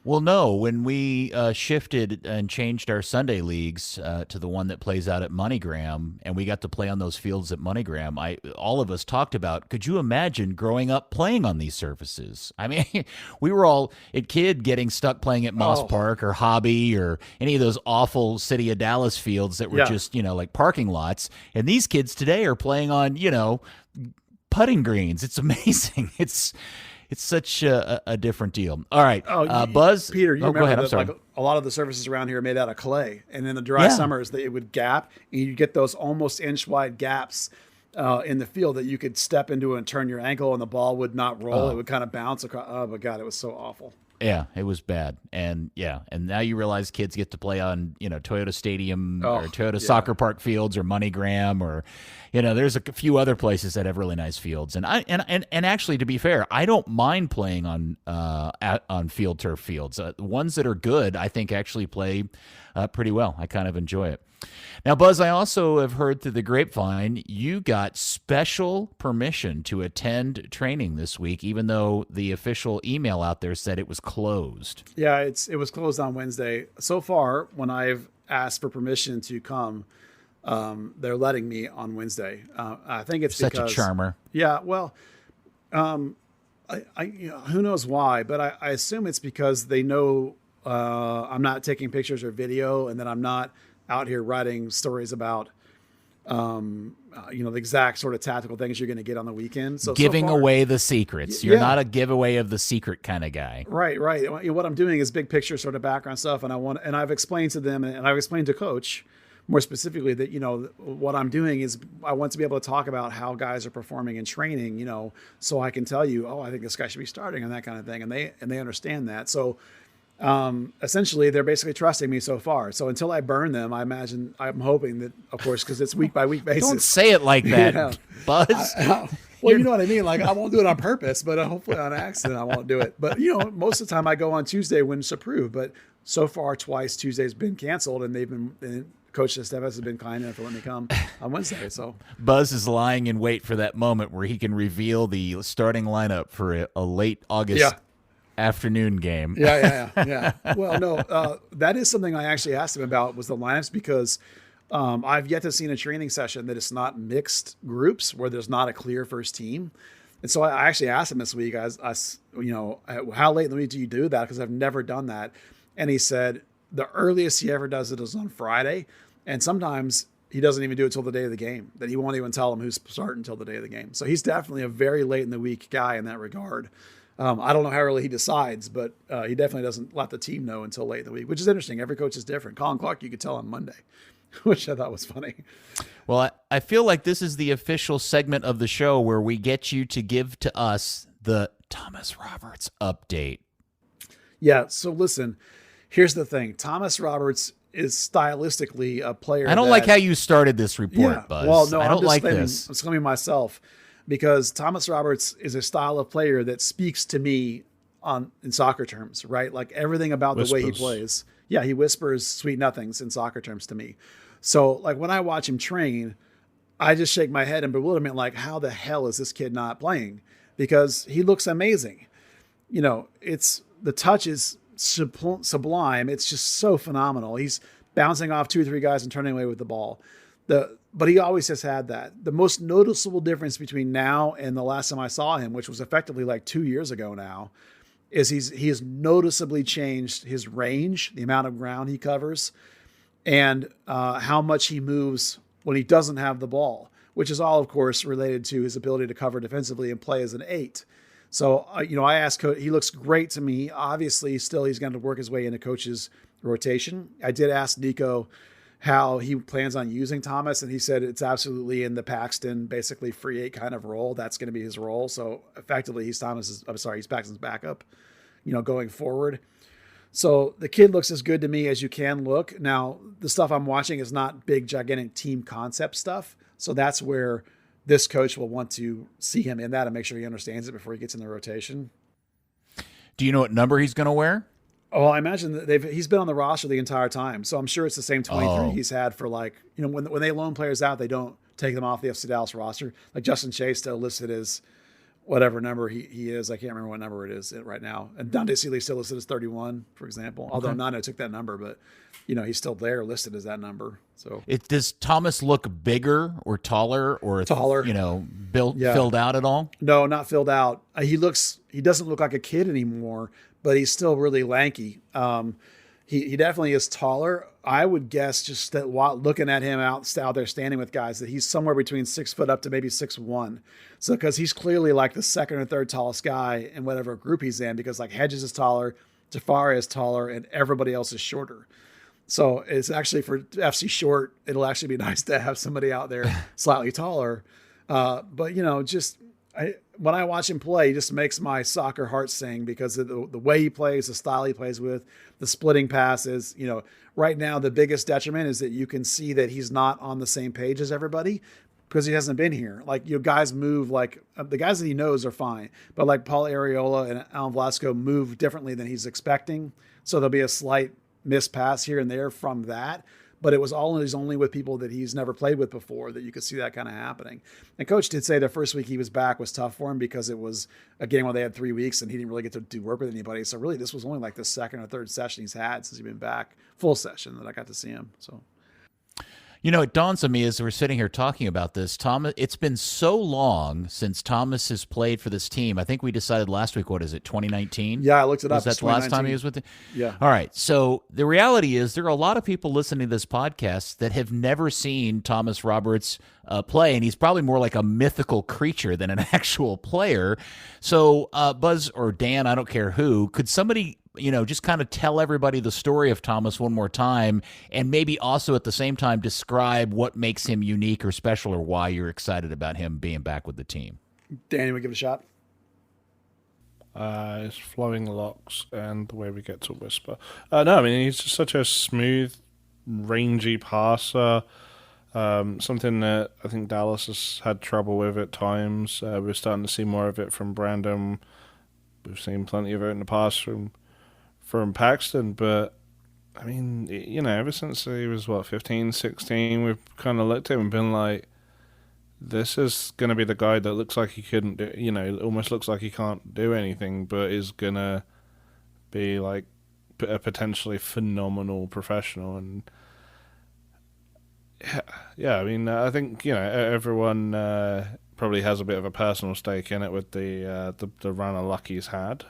Well, no, when we shifted and changed our Sunday leagues to the one that plays out at MoneyGram, and we got to play on those fields at MoneyGram, all of us talked about, could you imagine growing up playing on these surfaces? I mean, we were all a kid getting stuck playing at Moss Park or Hobby or any of those awful City of Dallas fields that were just, like parking lots. And these kids today are playing on, putting greens. It's amazing. It's such a different deal. All right, Buzz. Peter, you remember go ahead. I'm that sorry. like a lot of the surfaces around here are made out of clay, and in the dry summers, it would gap, and you get those almost inch-wide gaps in the field that you could step into and turn your ankle, and the ball would not roll. It would kind of bounce across. Oh my God, it was so awful. Yeah, it was bad. And now you realize kids get to play on, Toyota Stadium or Toyota Soccer Park fields or MoneyGram or, there's a few other places that have really nice fields. And actually, to be fair, I don't mind playing on field turf fields. The ones that are good, I think actually play pretty well. I kind of enjoy it. Now, Buzz, I also have heard through the grapevine you got special permission to attend training this week, even though the official email out there said it was closed. Yeah, it was closed on Wednesday. So far, when I've asked for permission to come, they're letting me on Wednesday. I think it's such because, a charmer. Yeah, well, who knows why, but I assume it's because they know I'm not taking pictures or video, and that I'm not out here writing stories about, the exact sort of tactical things you're going to get on the weekend. So giving so far, away the secrets. You're not a giveaway of the secret kind of guy. Right. What I'm doing is big picture sort of background stuff. And I've explained to them, and I've explained to Coach more specifically that, what I'm doing is I want to be able to talk about how guys are performing in training, so I can tell you, I think this guy should be starting and that kind of thing. And they understand that. So, essentially they're basically trusting me so far. So until I burn them, I'm hoping that, of course, because it's week by week basis. Don't say it like that, Buzz. Well, you know what I mean? Like, I won't do it on purpose, but hopefully on accident, I won't do it. But, most of the time I go on Tuesday when it's approved. But so far, twice Tuesday's been canceled, and Coach Estevez has been kind enough to let me come on Wednesday. So Buzz is lying in wait for that moment where he can reveal the starting lineup for a late August afternoon game. Yeah. Well, no, that is something I actually asked him about, was the lineups, because I've yet to see in a training session that it's not mixed groups where there's not a clear first team. And so I actually asked him this week, how late in the week do you do that? Because I've never done that. And he said the earliest he ever does it is on Friday. And sometimes he doesn't even do it till the day of the game, that he won't even tell them who's starting until the day of the game. So he's definitely a very late in the week guy in that regard. I don't know how early he decides, but he definitely doesn't let the team know until late in the week, which is interesting. Every coach is different. Colin Clark, you could tell on Monday, which I thought was funny. Well, I feel like this is the official segment of the show where we get you to give to us the Thomas Roberts update. Yeah, so listen, here's the thing. Thomas Roberts is stylistically a player. I don't like how you started this report, Buzz. Well, no, I don't like this. I'm just claiming myself, because Thomas Roberts is a style of player that speaks to me in soccer terms, right? Like everything about the way he plays. Yeah, he whispers sweet nothings in soccer terms to me. So like when I watch him train, I just shake my head in bewilderment, like, how the hell is this kid not playing? Because he looks amazing. It's the touch is sublime. It's just so phenomenal. He's bouncing off 2 or 3 guys and turning away with the ball. But he always has had that. The most noticeable difference between now and the last time I saw him, which was effectively like 2 years ago now, is he has noticeably changed his range, the amount of ground he covers, and how much he moves when he doesn't have the ball, which is all, of course, related to his ability to cover defensively and play as an 8. So, I asked Coach, he looks great to me. Obviously, still he's going to work his way into Coach's rotation. I did ask Nico how he plans on using Thomas, and he said it's absolutely in the Paxton, basically free 8 kind of role. That's going to be his role. So effectively, he's Paxton's backup, going forward. So the kid looks as good to me as you can look. Now, the stuff I'm watching is not big, gigantic team concept stuff. So that's where this coach will want to see him in that and make sure he understands it before he gets in the rotation. Do you know what number he's going to wear? Oh, I imagine that he's been on the roster the entire time. So I'm sure it's the same 23 he's had for when they loan players out, they don't take them off the FC Dallas roster. Like Justin Chase still listed as whatever number he is. I can't remember what number it is right now. And Dante Seeley still listed as 31, for example. Although Nano took that number, but he's still there listed as that number. So does Thomas look bigger or taller or taller? Filled out at all? No, not filled out. He doesn't look like a kid anymore, but he's still really lanky. He definitely is taller. I would guess just that looking at him out there standing with guys that he's somewhere between 6 foot up to maybe 6'1". So because he's clearly like the second or third tallest guy in whatever group he's in, because like Hedges is taller, Jafari is taller, and everybody else is shorter. So it's actually for FC short, it'll actually be nice to have somebody out there slightly taller. But when I watch him play, he just makes my soccer heart sing because of the way he plays, the style he plays with, the splitting passes. Right now the biggest detriment is that you can see that he's not on the same page as everybody because he hasn't been here. Like, guys move like the guys that he knows are fine, but like Paul Areola and Alan Velasco move differently than he's expecting. So there'll be a slight missed pass here and there from that. But it was always only with people that he's never played with before that you could see that kind of happening. And Coach did say the first week he was back was tough for him because it was a game where they had 3 weeks and he didn't really get to do work with anybody. So really this was only like the second or third session he's had since he's been back, full session, that I got to see him. So it dawns on me as we're sitting here talking about this, Thomas, it's been so long since Thomas has played for this team. I think we decided last week, 2019? Yeah, I looked it up. Was that the last time he was with the Yeah. All right. So the reality is there are a lot of people listening to this podcast that have never seen Thomas Roberts play, and he's probably more like a mythical creature than an actual player. So Buzz or Dan, I don't care who, could somebody just kind of tell everybody the story of Thomas one more time, and maybe also at the same time describe what makes him unique or special or why you're excited about him being back with the team. Danny, we give it a shot? His flowing locks and the way we get to whisper. No, I mean, he's just such a smooth, rangy passer. Something that I think Dallas has had trouble with at times. We're starting to see more of it from Brandon. We've seen plenty of it in the past from Paxton, but I mean, ever since he was, 15, 16, we've kind of looked at him and been like, this is going to be the guy that looks like he couldn't do, it almost looks like he can't do anything, but is going to be like a potentially phenomenal professional. And yeah, I mean, I think, everyone probably has a bit of a personal stake in it with the run of luck he's had.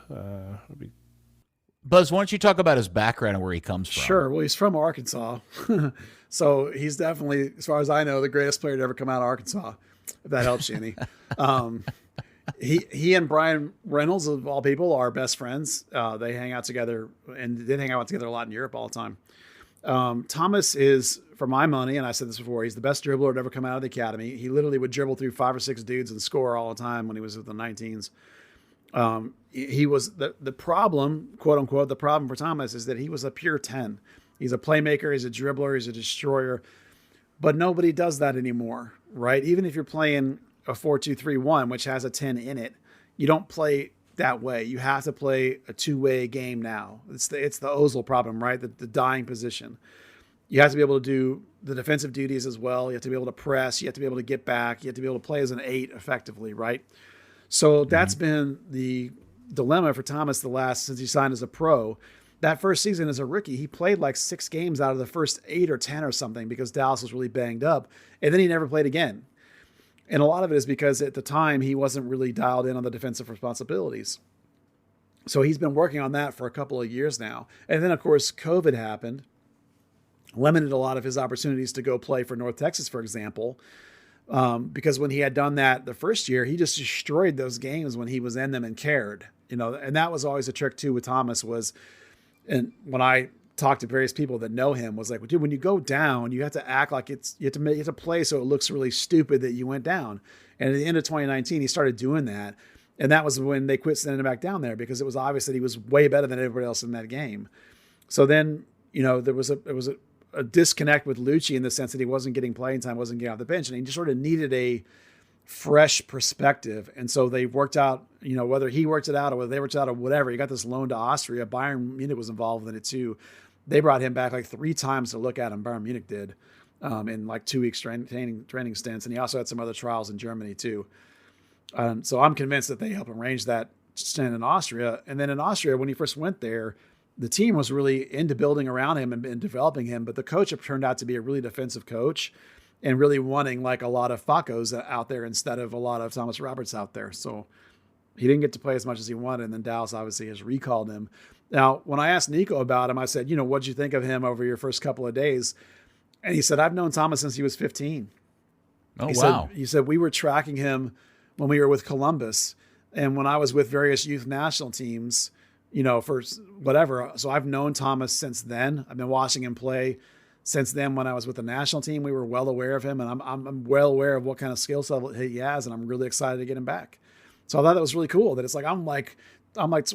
Buzz, why don't you talk about his background and where he comes from? Sure. Well, he's from Arkansas. So he's definitely, as far as I know, the greatest player to ever come out of Arkansas, if that helps you any. He and Brian Reynolds, of all people, are best friends. They hang out together and did hang out together a lot in Europe all the time. Thomas is, for my money, and I said this before, he's the best dribbler to ever come out of the academy. He literally would dribble through 5 or 6 dudes and score all the time when he was with the 19s. He was the problem, quote unquote, the problem for Thomas is that he was a pure 10. He's a playmaker, he's a dribbler, he's a destroyer, but nobody does that anymore, right? Even if you're playing a 4-2-3-1, which has a 10 in it, you don't play that way. You have to play a two-way game now. It's the Ozil problem, right? The dying position. You have to be able to do the defensive duties as well. You have to be able to press. You have to be able to get back. You have to be able to play as an 8 effectively, right? So that's been the dilemma for Thomas since he signed as a pro. That first season as a rookie, he played like 6 games out of the first 8 or 10 or something because Dallas was really banged up. And then he never played again. And a lot of it is because at the time he wasn't really dialed in on the defensive responsibilities. So he's been working on that for a couple of years now. And then, of course, COVID happened, limited a lot of his opportunities to go play for North Texas, for example. Because when he had done that the first year, he just destroyed those games when he was in them and cared, and that was always a trick too with Thomas and when I talked to various people that know him was like, well, dude, when you go down, you have to act like you have to play so it looks really stupid that you went down. And at the end of 2019, he started doing that. And that was when they quit sending him back down there because it was obvious that he was way better than everybody else in that game. So then, there was a disconnect with Lucci in the sense that he wasn't getting playing time, wasn't getting off the bench, and he just sort of needed a fresh perspective. And so they worked out, whether he worked it out or whether they worked it out or whatever, he got this loan to Austria. Bayern Munich was involved in it too. They brought him back like 3 times to look at him. Bayern Munich did in like 2 weeks training stints. And he also had some other trials in Germany too. So I'm convinced that they helped arrange that stint in Austria. And then in Austria, when he first went there, the team was really into building around him and developing him, but the coach turned out to be a really defensive coach and really wanting like a lot of Facos out there instead of a lot of Thomas Roberts out there. So he didn't get to play as much as he wanted. And then Dallas obviously has recalled him. Now, when I asked Nico about him, I said, what'd you think of him over your first couple of days? And he said, I've known Thomas since he was 15. Oh, wow. He said, we were tracking him when we were with Columbus and when I was with various youth national teams, for whatever. So I've known Thomas since then. I've been watching him play since then. When I was with the national team, we were well aware of him, and I'm well aware of what kind of skill level he has, and I'm really excited to get him back. So I thought that was really cool. That it's like I'm like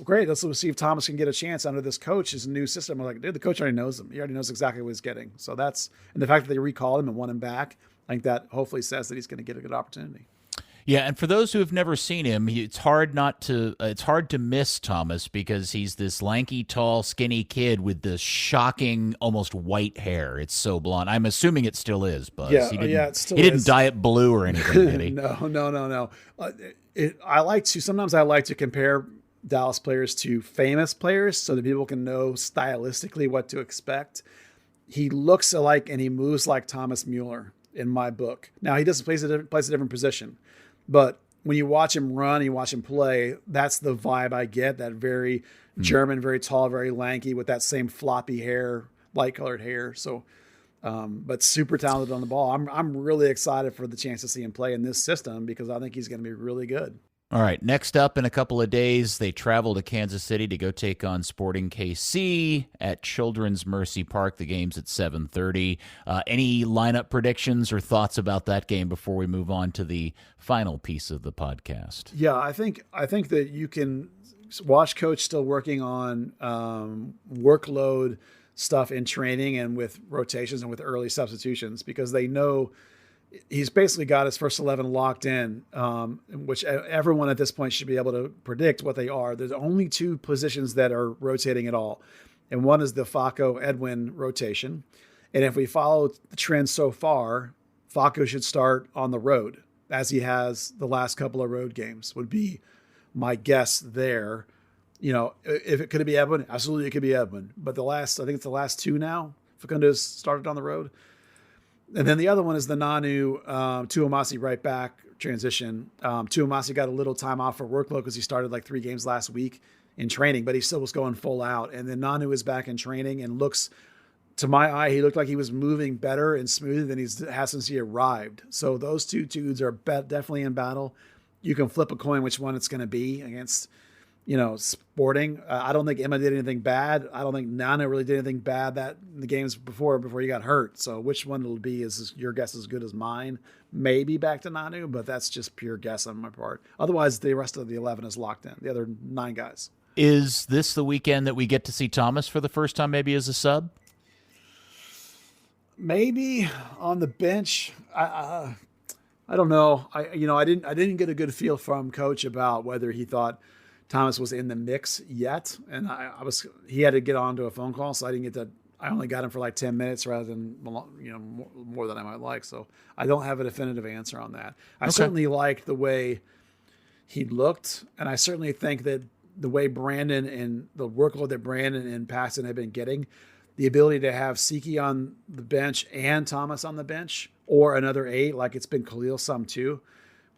great. Let's see if Thomas can get a chance under this coach, his new system. I'm like, dude, the coach already knows him. He already knows exactly what he's getting. So and the fact that they recalled him and won him back, I think that hopefully says that he's going to get a good opportunity. Yeah, and for those who have never seen him, it's hard to miss Thomas because he's this lanky, tall, skinny kid with this shocking, almost white hair. It's so blonde. I'm assuming it still is, Buzz. It still he didn't is. dye it blue or anything, did he? No. Sometimes I like to compare Dallas players to famous players so that people can know stylistically what to expect. He looks alike and he moves like Thomas Mueller in my book. Now he doesn't plays a different position. But when you watch him run, you watch him play, that's the vibe I get, that very German, very tall, very lanky with that same floppy hair, light colored hair. So, but super talented on the ball. I'm really excited for the chance to see him play in this system because I think he's going to be really good. All right, next up in a couple of days, they travel to Kansas City to go take on Sporting KC at Children's Mercy Park. The game's at 7:30. Any lineup predictions or thoughts about that game before we move on to the final piece of the podcast? Yeah, I think that you can watch Coach still working on workload stuff in training and with rotations and with early substitutions, because they know he's basically got his first 11 locked in, which everyone at this point should be able to predict what they are. There's only 2 positions that are rotating at all. And one is the Facco-Edwin rotation. And if we follow the trend so far, Facco should start on the road, as he has the last couple of road games, would be my guess there. If it could be Edwin, absolutely it could be Edwin. But I think it's the last 2 now, Facundo's started on the road. And then the other one is the Nanu Tuamasi right back transition. Tuamasi got a little time off for workload because he started like 3 games last week in training, but he still was going full out. And then Nanu is back in training and looks, to my eye, he looked like he was moving better and smoother than he has since he arrived. So those 2 dudes are definitely in battle. You can flip a coin which one it's going to be against, Sporting. I don't think Emma did anything bad. I don't think Nana really did anything bad that in the games before he got hurt. So which one it'll be is your guess as good as mine. Maybe back to Nanu, but that's just pure guess on my part. Otherwise, the rest of the 11 is locked in. The other 9 guys. Is this the weekend that we get to see Thomas for the first time, maybe as a sub? Maybe on the bench. I don't know. I didn't get a good feel from Coach about whether he thought Thomas was in the mix yet, and he had to get onto a phone call, so I didn't get to. I only got him for like 10 minutes rather than more than I might like. So I don't have a definitive answer on that. I certainly liked the way he looked, and I certainly think that the way Brandon and the workload that Brandon and Paxton have been getting, the ability to have Siki on the bench and Thomas on the bench, or another 8, like it's been Khalil some too,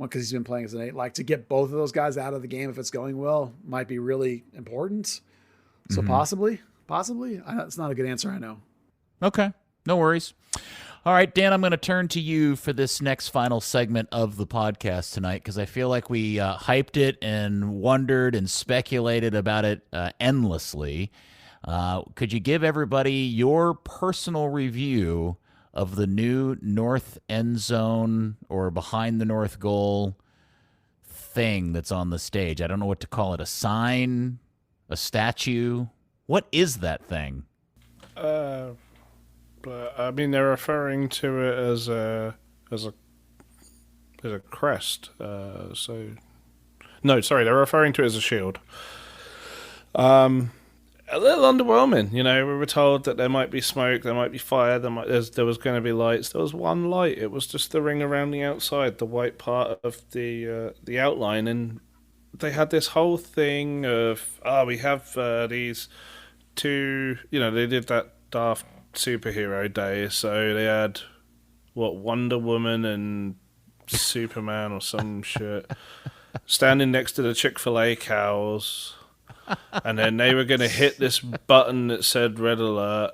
because he's been playing as an 8, like to get both of those guys out of the game if it's going well might be really important. So possibly, it's not a good answer, I know. Okay, no worries. All right, Dan, I'm going to turn to you for this next final segment of the podcast tonight, because I feel like we hyped it and wondered and speculated about it endlessly. Could you give everybody your personal review of the new north end zone or behind the north goal thing that's on the stage? I don't know what to call it. A sign? A statue? What is that thing? But I mean, they're referring to it as a crest. No, sorry, they're referring to it as a shield. A little underwhelming, we were told that there might be smoke, there might be fire, there was going to be lights. There was one light. It was just the ring around the outside, the white part of the outline, and they had this whole thing of we have these 2. They did that daft superhero day, so they had Wonder Woman and Superman or some shit standing next to the Chick-fil-A cows. And then they were going to hit this button that said red alert,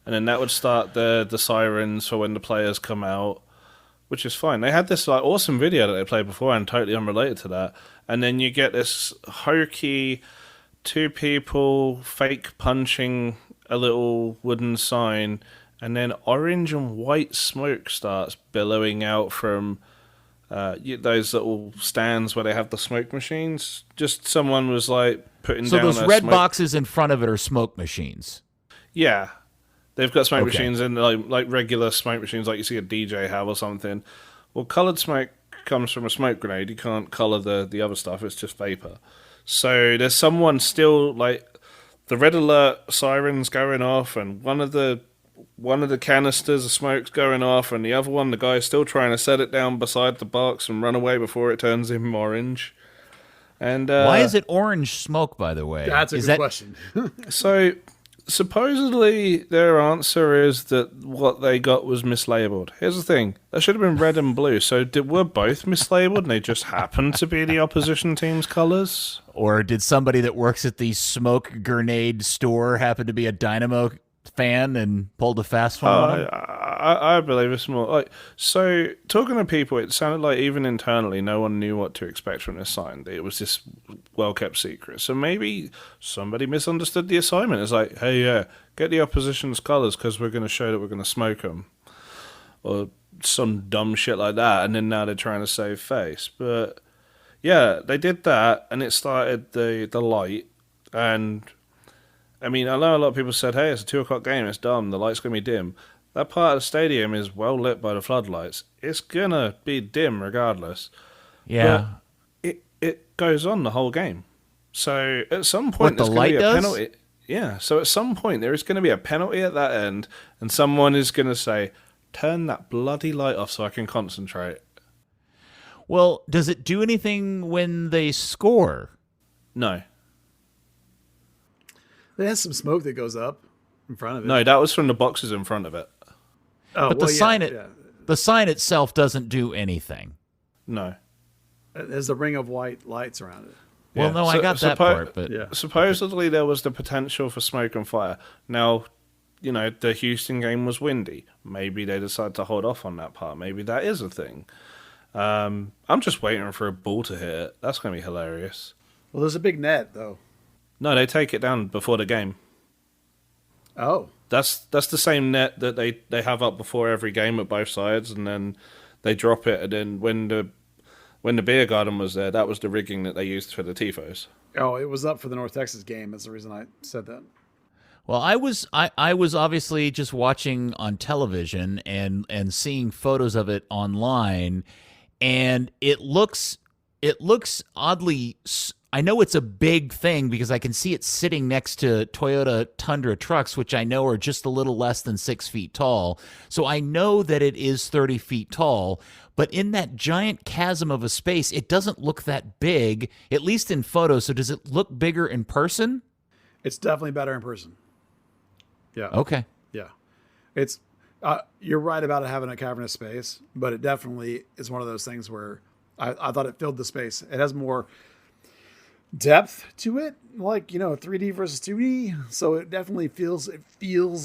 and then that would start the sirens for when the players come out, which is fine. They had this awesome video that they played before and totally unrelated to that. And then you get this hokey 2 people fake punching a little wooden sign, and then orange and white smoke starts billowing out from those little stands where they have the smoke machines. Just someone was putting down. So those red boxes in front of it are smoke machines. Yeah, they've got smoke machines and like regular smoke machines, like you see a DJ have or something. Well, colored smoke comes from a smoke grenade. You can't color the other stuff; it's just vapor. So there's someone still the red alert sirens going off, and one of the canisters of smoke's going off, and the other one, the guy's still trying to set it down beside the box and run away before it turns him orange. And why is it orange smoke, by the way? That's a good question. So supposedly their answer is that what they got was mislabeled. Here's the thing. That should have been red and blue. So were both mislabeled and they just happened to be the opposition team's colors? Or did somebody that works at the smoke grenade store happen to be a Dynamo fan and pulled a fast one on him? I believe it's more so talking to people, it sounded like even internally no one knew what to expect from this sign. It was this well-kept secret. So maybe somebody misunderstood the assignment. It's like, hey, get the opposition's colours because we're going to show that we're going to smoke them. Or some dumb shit like that. And then now they're trying to save face. But yeah, they did that and it started the light. And I mean, I know a lot of people said, hey, it's a 2 o'clock game, it's dumb, the light's going to be dim. That part of the stadium is well lit by the floodlights. It's going to be dim regardless. Yeah. But it goes on the whole game. So at some point, What, the there's going to light be a does? penalty. Yeah, so at some point, there is going to be a penalty at that end, and someone is going to say, turn that bloody light off so I can concentrate. Well, does it do anything when they score? No. It has some smoke that goes up in front of it. No, that was from the boxes in front of it. Oh, But well, the sign itself doesn't do anything. No. There's a ring of white lights around it. Well, Yeah. no, I got that part, but Yeah. Supposedly there was the potential for smoke and fire. Now, you know, the Houston game was windy. Maybe they decided to hold off on that part. Maybe that is a thing. I'm just waiting for a ball to hit it. That's going to be hilarious. Well, there's a big net, though. No, they take it down before the game. Oh. That's the same net that they have up before every game at both sides, and then they drop it. And then when the beer garden was there, that was the rigging that they used for the tifos. Oh, it was up for the North Texas game. That's the reason I said that. well, I was obviously just watching on television and seeing photos of it online, and it looks oddly. I know it's a big thing because I can see it sitting next to Toyota Tundra trucks, which I know are just a little less than 6 feet tall. So I know that it is 30 feet tall, but in that giant chasm of a space, it doesn't look that big, at least in photos. So does it look bigger in person? It's definitely better in person. Yeah. Okay. Yeah. It's you're right about it having a cavernous space, but it definitely is one of those things where I thought it filled the space. It has more depth to it, like, 3D versus 2D. So it definitely feels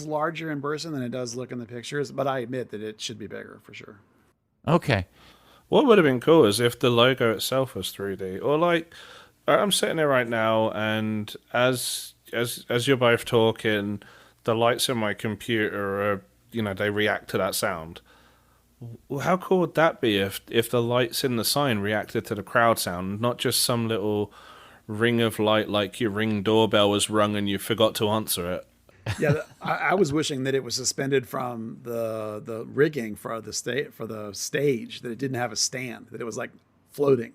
larger in person than it does look in the pictures. But I admit that it should be bigger for sure. Okay. What would have been cool is if the logo itself was 3D, or like I'm sitting there right now, and as you're both talking, the lights in my computer are, they react to that sound. Well, how cool would that be if the lights in the sign reacted to the crowd sound, not just some little ring of light like your Ring doorbell was rung and you forgot to answer it? Yeah, I was wishing that it was suspended from the rigging for the stage, that it didn't have a stand, that it was like floating,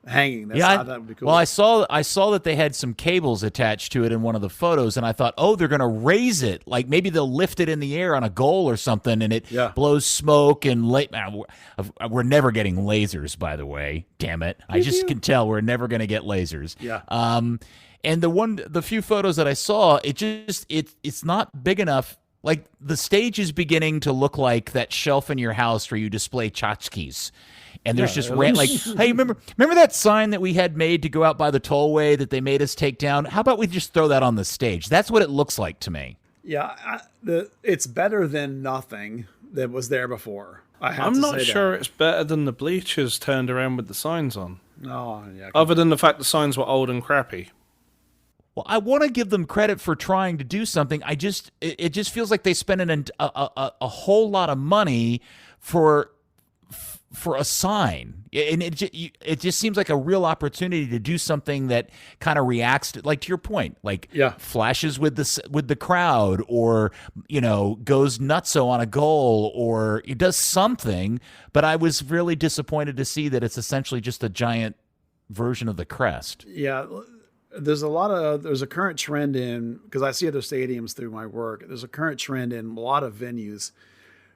hanging. That would be cool. Well, I saw that they had some cables attached to it in one of the photos, and I thought, oh, they're going to raise it, like maybe they'll lift it in the air on a goal or something, and it blows smoke and we're never getting lasers, by the way. Damn it! I just can tell we're never going to get lasers. Yeah. And the few photos that I saw, it's not big enough. Like the stage is beginning to look like that shelf in your house where you display tchotchkes. And there's just like, hey, remember that sign that we had made to go out by the tollway that they made us take down? How about we just throw that on the stage? That's what it looks like to me. Yeah, it's better than nothing that was there before. I'm not sure it's better than the bleachers turned around with the signs on. Oh, yeah. Other than the fact the signs were old and crappy. Well, I want to give them credit for trying to do something. It just feels like they spent a whole lot of money for a sign, and it just seems like a real opportunity to do something that kind of reacts to, like, to your point, like flashes with the crowd, or goes nutso on a goal, or it does something. But I was really disappointed to see that it's essentially just a giant version of the crest. Yeah. There's a current trend because I see other stadiums through my work. There's a current trend in a lot of venues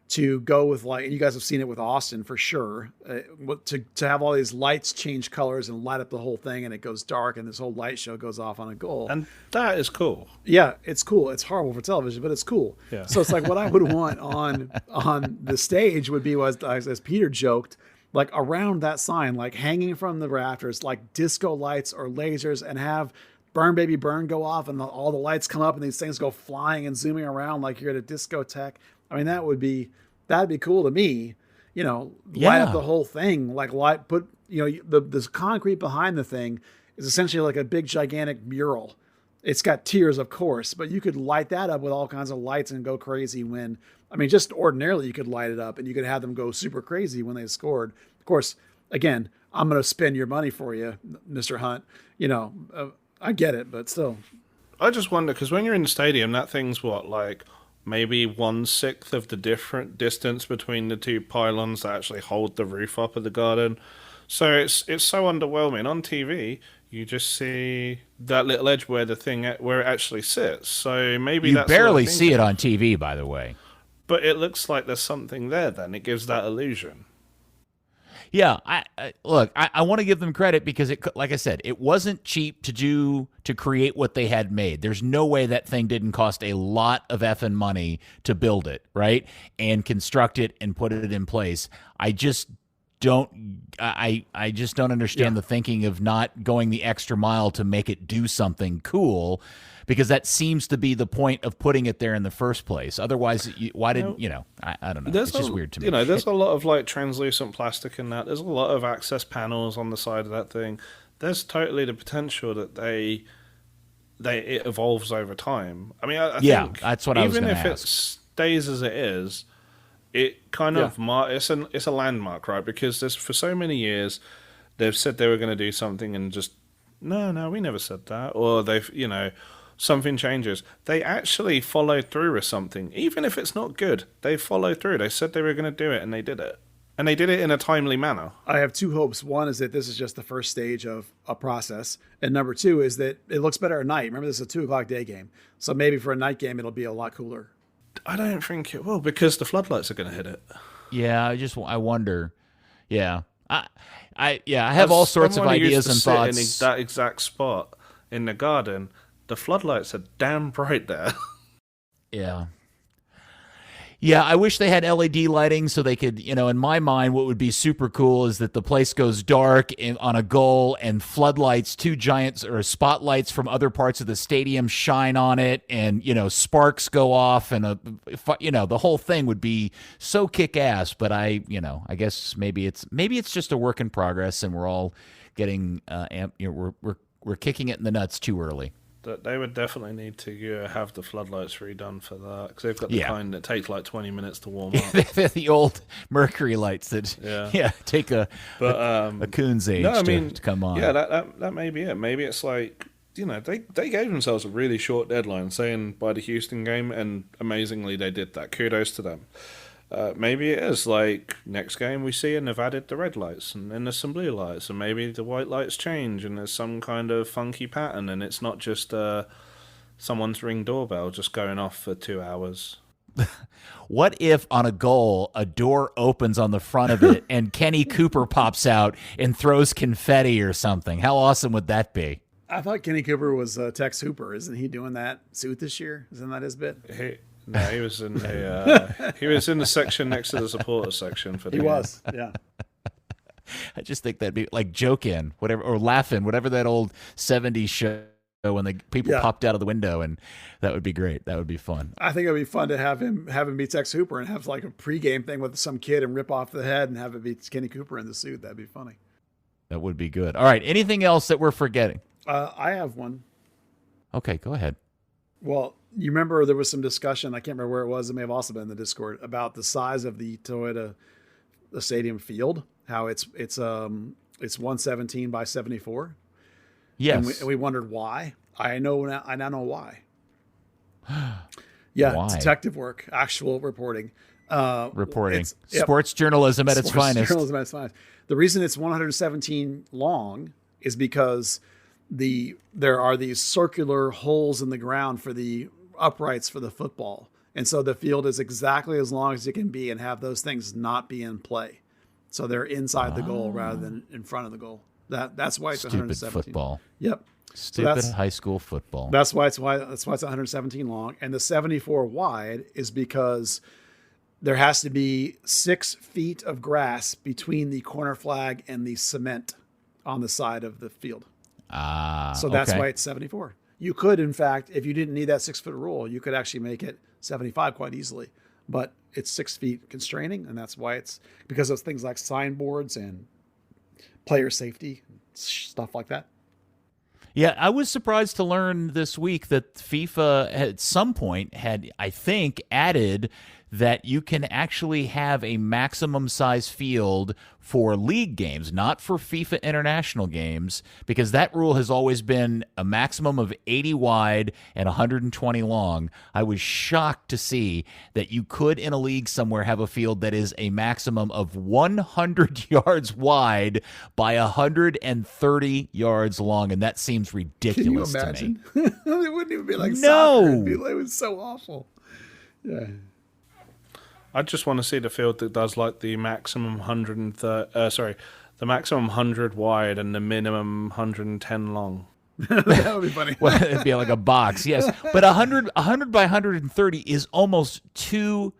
to go with, like, and you guys have seen it with Austin for sure, to have all these lights change colors and light up the whole thing, and it goes dark, and this whole light show goes off on a goal. And that is cool. Yeah, it's cool. It's horrible for television, but it's cool. Yeah. So it's like what I would want on the stage would be, as Peter joked, like around that sign, like hanging from the rafters, like disco lights or lasers, and have Burn Baby Burn go off, and all the lights come up, and these things go flying and zooming around like you're at a discotheque. I mean, that'd be cool to me. Light up the whole thing, like put this concrete behind the thing is essentially like a big gigantic mural. It's got tiers, of course, but you could light that up with all kinds of lights and go crazy just ordinarily you could light it up, and you could have them go super crazy when they scored. Of course, again, I'm going to spend your money for you, Mr. Hunt. I get it, but still. I just wonder, because when you're in the stadium, that thing's what, like maybe 1/6 of the different distance between the two pylons that actually hold the roof up of the garden. So it's so underwhelming. On TV, you just see that little edge where where it actually sits. So maybe You that's barely see it on TV, by the way. but it looks like there's something there. Then it gives that illusion. Yeah, I want to give them credit because like I said, it wasn't cheap to create what they had made. There's no way that thing didn't cost a lot of effing money to build it, right? And construct it and put it in place. I just don't understand the thinking of not going the extra mile to make it do something cool, because that seems to be the point of putting it there in the first place. Otherwise, why didn't I don't know. It's just weird to me. There's a lot of like translucent plastic in that. There's a lot of access panels on the side of that thing. There's totally the potential that it evolves over time. I mean, I think that's what I was even going to if ask. it stays as it is, it kind of it's a landmark, right? Because for so many years they've said they were going to do something and just no, we never said that, or something changes. They actually followed through with something, even if it's not good. They followed through. They said they were going to do it, and they did it, and they did it in a timely manner. I have two hopes. One is that this is just the first stage of a process, and number two is that it looks better at night. Remember, this is a 2:00 day game, so maybe for a night game it'll be a lot cooler. I don't think it will, because the floodlights are going to hit it. Yeah, I wonder. Yeah, I have all sorts of ideas and thoughts. In that exact spot in the garden, the floodlights are damn bright there. Yeah. Yeah, I wish they had LED lighting so they could, in my mind, what would be super cool is that the place goes dark on a goal and floodlights, two giant or spotlights from other parts of the stadium shine on it, and, sparks go off, and, the whole thing would be so kick-ass. But I guess maybe it's just a work in progress, and we're all getting, we're kicking it in the nuts too early. They would definitely need to have the floodlights redone for that, because they've got the kind that takes like 20 minutes to warm up. The old Mercury lights that take a coon's age to come on. Yeah, that may be it. Maybe it's like, they gave themselves a really short deadline, saying by the Houston game, and amazingly they did that. Kudos to them. Maybe it is like next game we see and they've added the red lights and then there's some blue lights, and maybe the white lights change and there's some kind of funky pattern, and it's not just someone's Ring doorbell just going off for 2 hours. What if on a goal a door opens on the front of it and Kenny Cooper pops out and throws confetti or something? How awesome would that be? I thought Kenny Cooper was Tex Hooper. Isn't he doing that suit this year? Isn't that his bit? No, he was in the section next to the supporter section for the He was, yeah. I just think that'd be like Joke In, whatever, or Laugh-In, whatever that old 70s show when the people popped out of the window, and that would be great. That would be fun. I think it would be fun to have him be Tex Hooper and have like a pregame thing with some kid and rip off the head and have it be Kenny Cooper in the suit. That'd be funny. That would be good. All right, anything else that we're forgetting? I have one. Okay, go ahead. Well, you remember there was some discussion, I can't remember where it was, it may have also been in the Discord, about the size of the Toyota stadium field, how it's 117 by 74. Yes. And we wondered why. I now know why. Yeah, why? Detective work, actual reporting. Sports journalism at its finest. Journalism at its finest. The reason it's 117 long is because there are these circular holes in the ground for the uprights for the football. And so the field is exactly as long as it can be and have those things not be in play. So they're inside the goal rather than in front of the goal. That's why it's 117. Stupid football. Yep. Stupid high school football. That's why it's 117 long. And the 74 wide is because there has to be 6 feet of grass between the corner flag and the cement on the side of the field. So that's why it's 74. You could, in fact, if you didn't need that 6-foot rule, you could actually make it 75 quite easily. But it's 6 feet constraining, and that's why it's because of things like signboards and player safety, stuff like that. Yeah, I was surprised to learn this week that FIFA at some point had, I think, added that you can actually have a maximum size field for league games, not for FIFA international games, because that rule has always been a maximum of 80 wide and 120 long. I was shocked to see that you could, in a league somewhere, have a field that is a maximum of 100 yards wide by 130 yards long, and that seems ridiculous to me. Can you imagine? It wouldn't even be like No. soccer. It was so awful. Yeah. I just want to see the field that does like the maximum 130. The maximum 100 wide and the minimum 110 long. That would be funny. Well, it'd be like a box, yes. But 100 by 130 is almost 2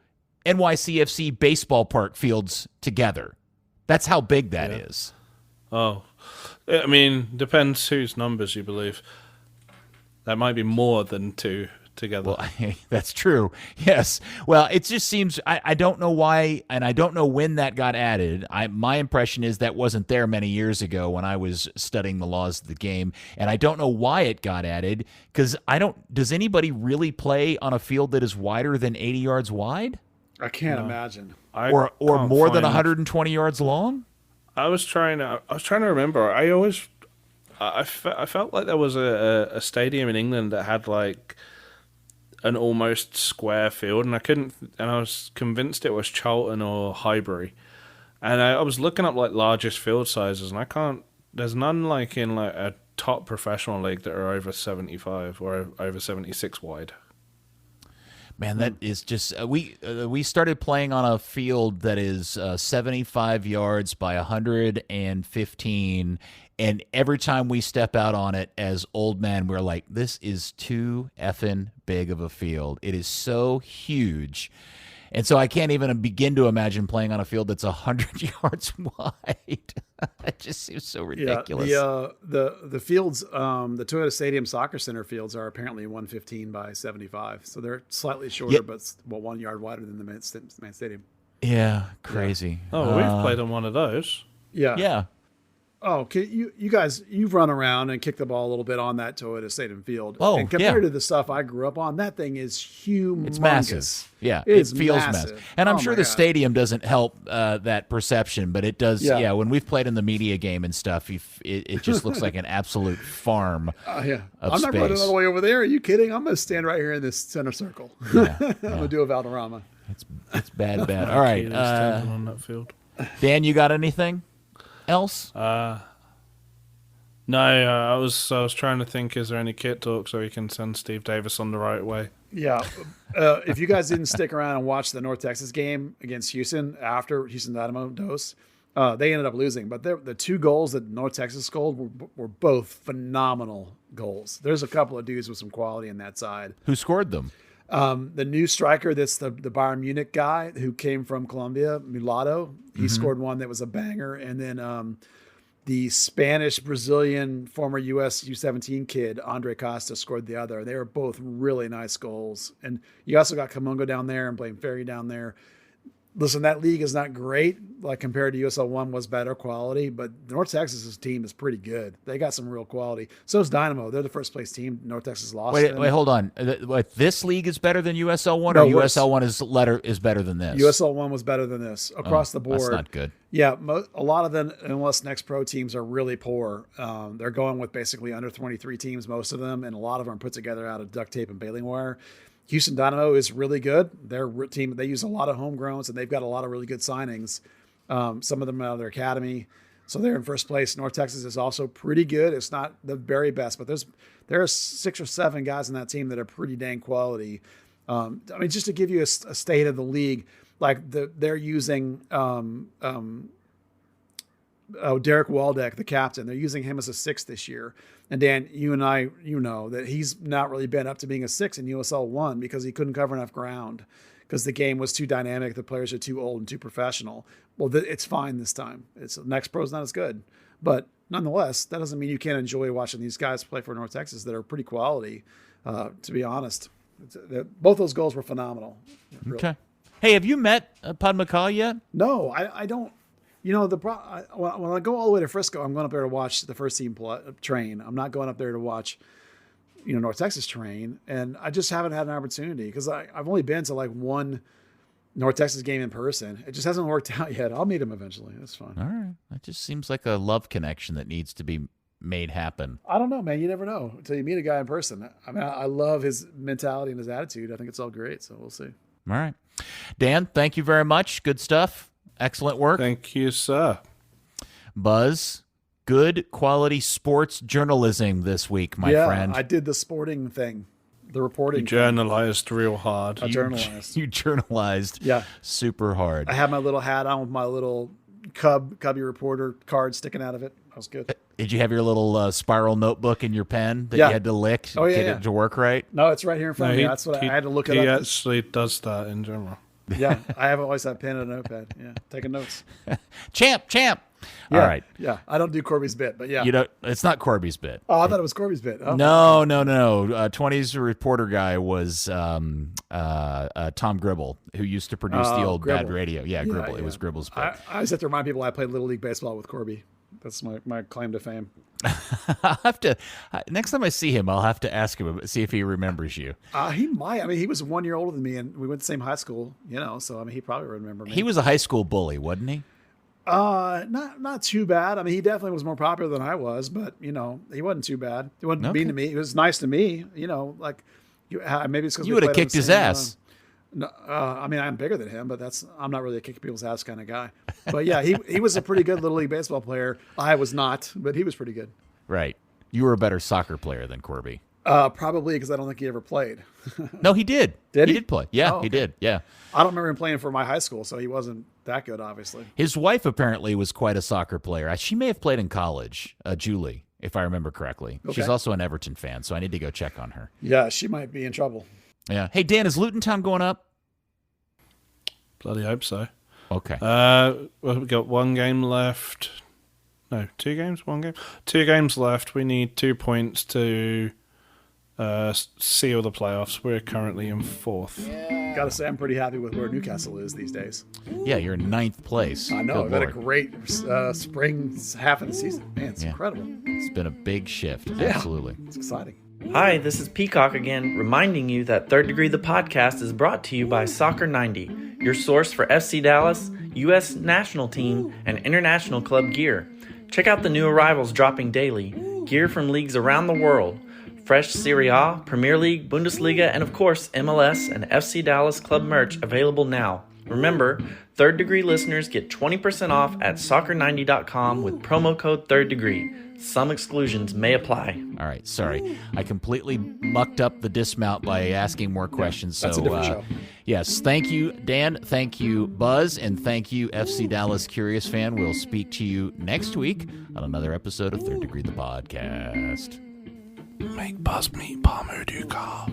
NYCFC baseball park fields together. That's how big that is. Oh, I mean, depends whose numbers you believe. That might be more than 2 together. Well, that's true. Yes. Well, it just seems I don't know why, and I don't know when that got added. My impression is that wasn't there many years ago when I was studying the laws of the game, and I don't know why it got added because does anybody really play on a field that is wider than 80 yards wide? I can't imagine. Or more than 120 yards long? I was trying to remember. I felt like there was a stadium in England that had like an almost square field, and I was convinced it was Charlton or Highbury. And I was looking up like largest field sizes, and there's none like in like a top professional league that are over 75 or over 76 wide. Man, that is just we started playing on a field that is 75 yards by 115, and every time we step out on it as old men, we're like, this is too effing big of a field. It is so huge. And so I can't even begin to imagine playing on a field that's 100 yards wide. It just seems so ridiculous. Yeah, the fields, the Toyota Stadium Soccer Center fields are apparently 115 by 75. So they're slightly shorter, but 1 yard wider than the main stadium. Yeah, crazy. Oh, we've played on one of those. Yeah. Yeah. Oh, you guys, you've run around and kicked the ball a little bit on that Toyota Stadium field. Oh, and compared to the stuff I grew up on, that thing is humongous. It's massive. Yeah, it feels massive. And I'm Oh sure my the God. stadium doesn't help that perception, but it does. Yeah. Yeah, when we've played in the media game and stuff, it just looks like an absolute farm. Yeah. Of I'm not running space. all the way over there. Are you kidding? I'm going to stand right here in this center circle. Yeah, I'm going to do a Valderrama. It's bad. All right, Standing on that field. Dan, you got anything else? No, I was trying to think. Is there any kit talk so we can send Steve Davis on the right way? Yeah. If you guys didn't stick around and watch the North Texas game against Houston after Houston Dynamo dose, they ended up losing. But the 2 goals that North Texas scored were both phenomenal goals. There's a couple of dudes with some quality in that side. Who scored them? The new striker, that's the Bayern Munich guy who came from Colombia, Mulatto. He scored one that was a banger. And then the Spanish-Brazilian former U.S. U17 kid, Andre Costa, scored the other. They were both really nice goals. And you also got Kamungo down there and Blaine Ferry down there. Listen, that league is not great. Like compared to USL 1 was better quality, but North Texas's team is pretty good. They got some real quality. So is Dynamo. They're the first place team. North Texas lost. Wait, hold on. This league is better than USL 1, No, or USL 1 is better than this? USL 1 was better than this across the board. That's not good. Yeah, a lot of them, unless Next Pro teams are really poor, they're going with basically under 23 teams, most of them, and a lot of them are put together out of duct tape and baling wire. Houston Dynamo is really good. Their team, they use a lot of homegrowns, and they've got a lot of really good signings. Some of them out of their academy, so they're in first place. North Texas is also pretty good. It's not the very best, but there are 6 or 7 guys in that team that are pretty dang quality. I mean, just to give you a state of the league, like they're using Derek Waldeck, the captain. They're using him as a 6 this year. And Dan, you and I, you know that he's not really been up to being a 6 in USL 1 because he couldn't cover enough ground because the game was too dynamic. The players are too old and too professional. Well, it's fine this time. Next Pro's not as good, but nonetheless, that doesn't mean you can't enjoy watching these guys play for North Texas that are pretty quality. To be honest, both those goals were phenomenal. Really. Okay. Hey, have you met Padmakal yet? No, I don't. You know, when I go all the way to Frisco, I'm going up there to watch the first team train. I'm not going up there to watch, North Texas train. And I just haven't had an opportunity because I've only been to like one North Texas game in person. It just hasn't worked out yet. I'll meet him eventually. That's fine. All right. That just seems like a love connection that needs to be made happen. I don't know, man. You never know until you meet a guy in person. I mean, I love his mentality and his attitude. I think it's all great. So we'll see. All right. Dan, thank you very much. Good stuff. Excellent work. Thank you, sir. Buzz, good quality sports journalism this week, my friend. I did the sporting thing, the reporting. You journalized real hard. I journalized. You journalized Yeah. super hard. I had my little hat on with my little Cubby reporter card sticking out of it. That was good. Did you have your little spiral notebook and your pen that Yeah. you had to lick to Oh, yeah, get yeah. it to work right? No, it's right here in front of me. That's what I had to look it He up. actually does that in general. Yeah, I have always had pen and a notepad. Yeah, taking notes. Champ. Yeah, All right. Yeah, I don't do Corby's bit, but yeah. You know, it's not Corby's bit. Oh, I thought it was Corby's bit. Oh. No. 20s reporter guy was Tom Gribble, who used to produce the old Bad Gribble. Radio. Yeah, Gribble. It was Gribble's bit. I always have to remind people I played Little League Baseball with Corby. That's my claim to fame. I'll have to next time I see him, I'll have to ask him, see if he remembers you. He might. I mean, he was 1 year older than me, and we went to the same high school. So I mean, he probably remember me. He was a high school bully, wasn't he? Not too bad. I mean, he definitely was more popular than I was, but he wasn't too bad. He wasn't mean to me. He was nice to me. Like maybe it's because You would have kicked his ass. No, I mean, I'm bigger than him, but I'm not really a kick people's ass kind of guy. But yeah, he was a pretty good Little League baseball player. I was not, but he was pretty good. Right. You were a better soccer player than Corby. Probably because I don't think he ever played. No, he did. Did he? He did play. Yeah, Oh, okay. he did. Yeah. I don't remember him playing for my high school, so he wasn't that good, obviously. His wife apparently was quite a soccer player. She may have played in college, Julie, if I remember correctly. Okay. She's also an Everton fan, so I need to go check on her. Yeah, she might be in trouble. Yeah. Hey, Dan, is Luton Town going up? Bloody hope so. Okay. Well, we've got one game left. No, 2 games? 1 game? 2 games left. We need 2 points to seal the playoffs. We're currently in 4th. Gotta say, I'm pretty happy with where Newcastle is these days. Yeah, you're in 9th place. I know. Good We've had a Lord. great spring half of the season. Man, it's incredible. It's been a big shift. Yeah. Absolutely. It's exciting. Hi, this is Peacock again, reminding you that Third Degree the podcast is brought to you by Soccer 90, your source for FC Dallas, U.S. national team, and international club gear. Check out the new arrivals dropping daily, gear from leagues around the world, fresh Serie A, Premier League, Bundesliga, and of course MLS and FC Dallas club merch available now. Remember, Third Degree listeners get 20% off at soccer90.com with promo code Third Degree. Some exclusions may apply. All right. Sorry. I completely mucked up the dismount by asking more questions. That's so, a different show. Yes. Thank you, Dan. Thank you, Buzz. And thank you, FC Dallas Curious Fan. We'll speak to you next week on another episode of Third Degree the Podcast. Make Buzz meet Palmer Duca.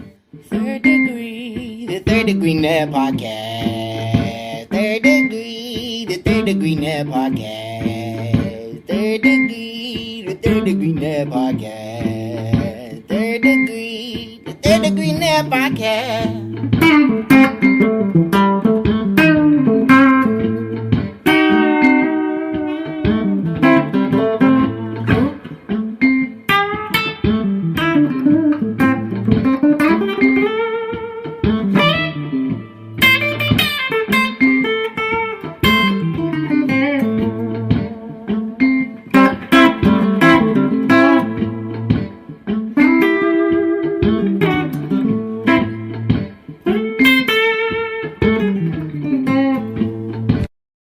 Third Degree, the Third Degree Net Podcast. Third Degree, the Third Degree Net Podcast. Third Degree, the Third Degree Net Podcast. Third Degree, the Third Degree Net Podcast.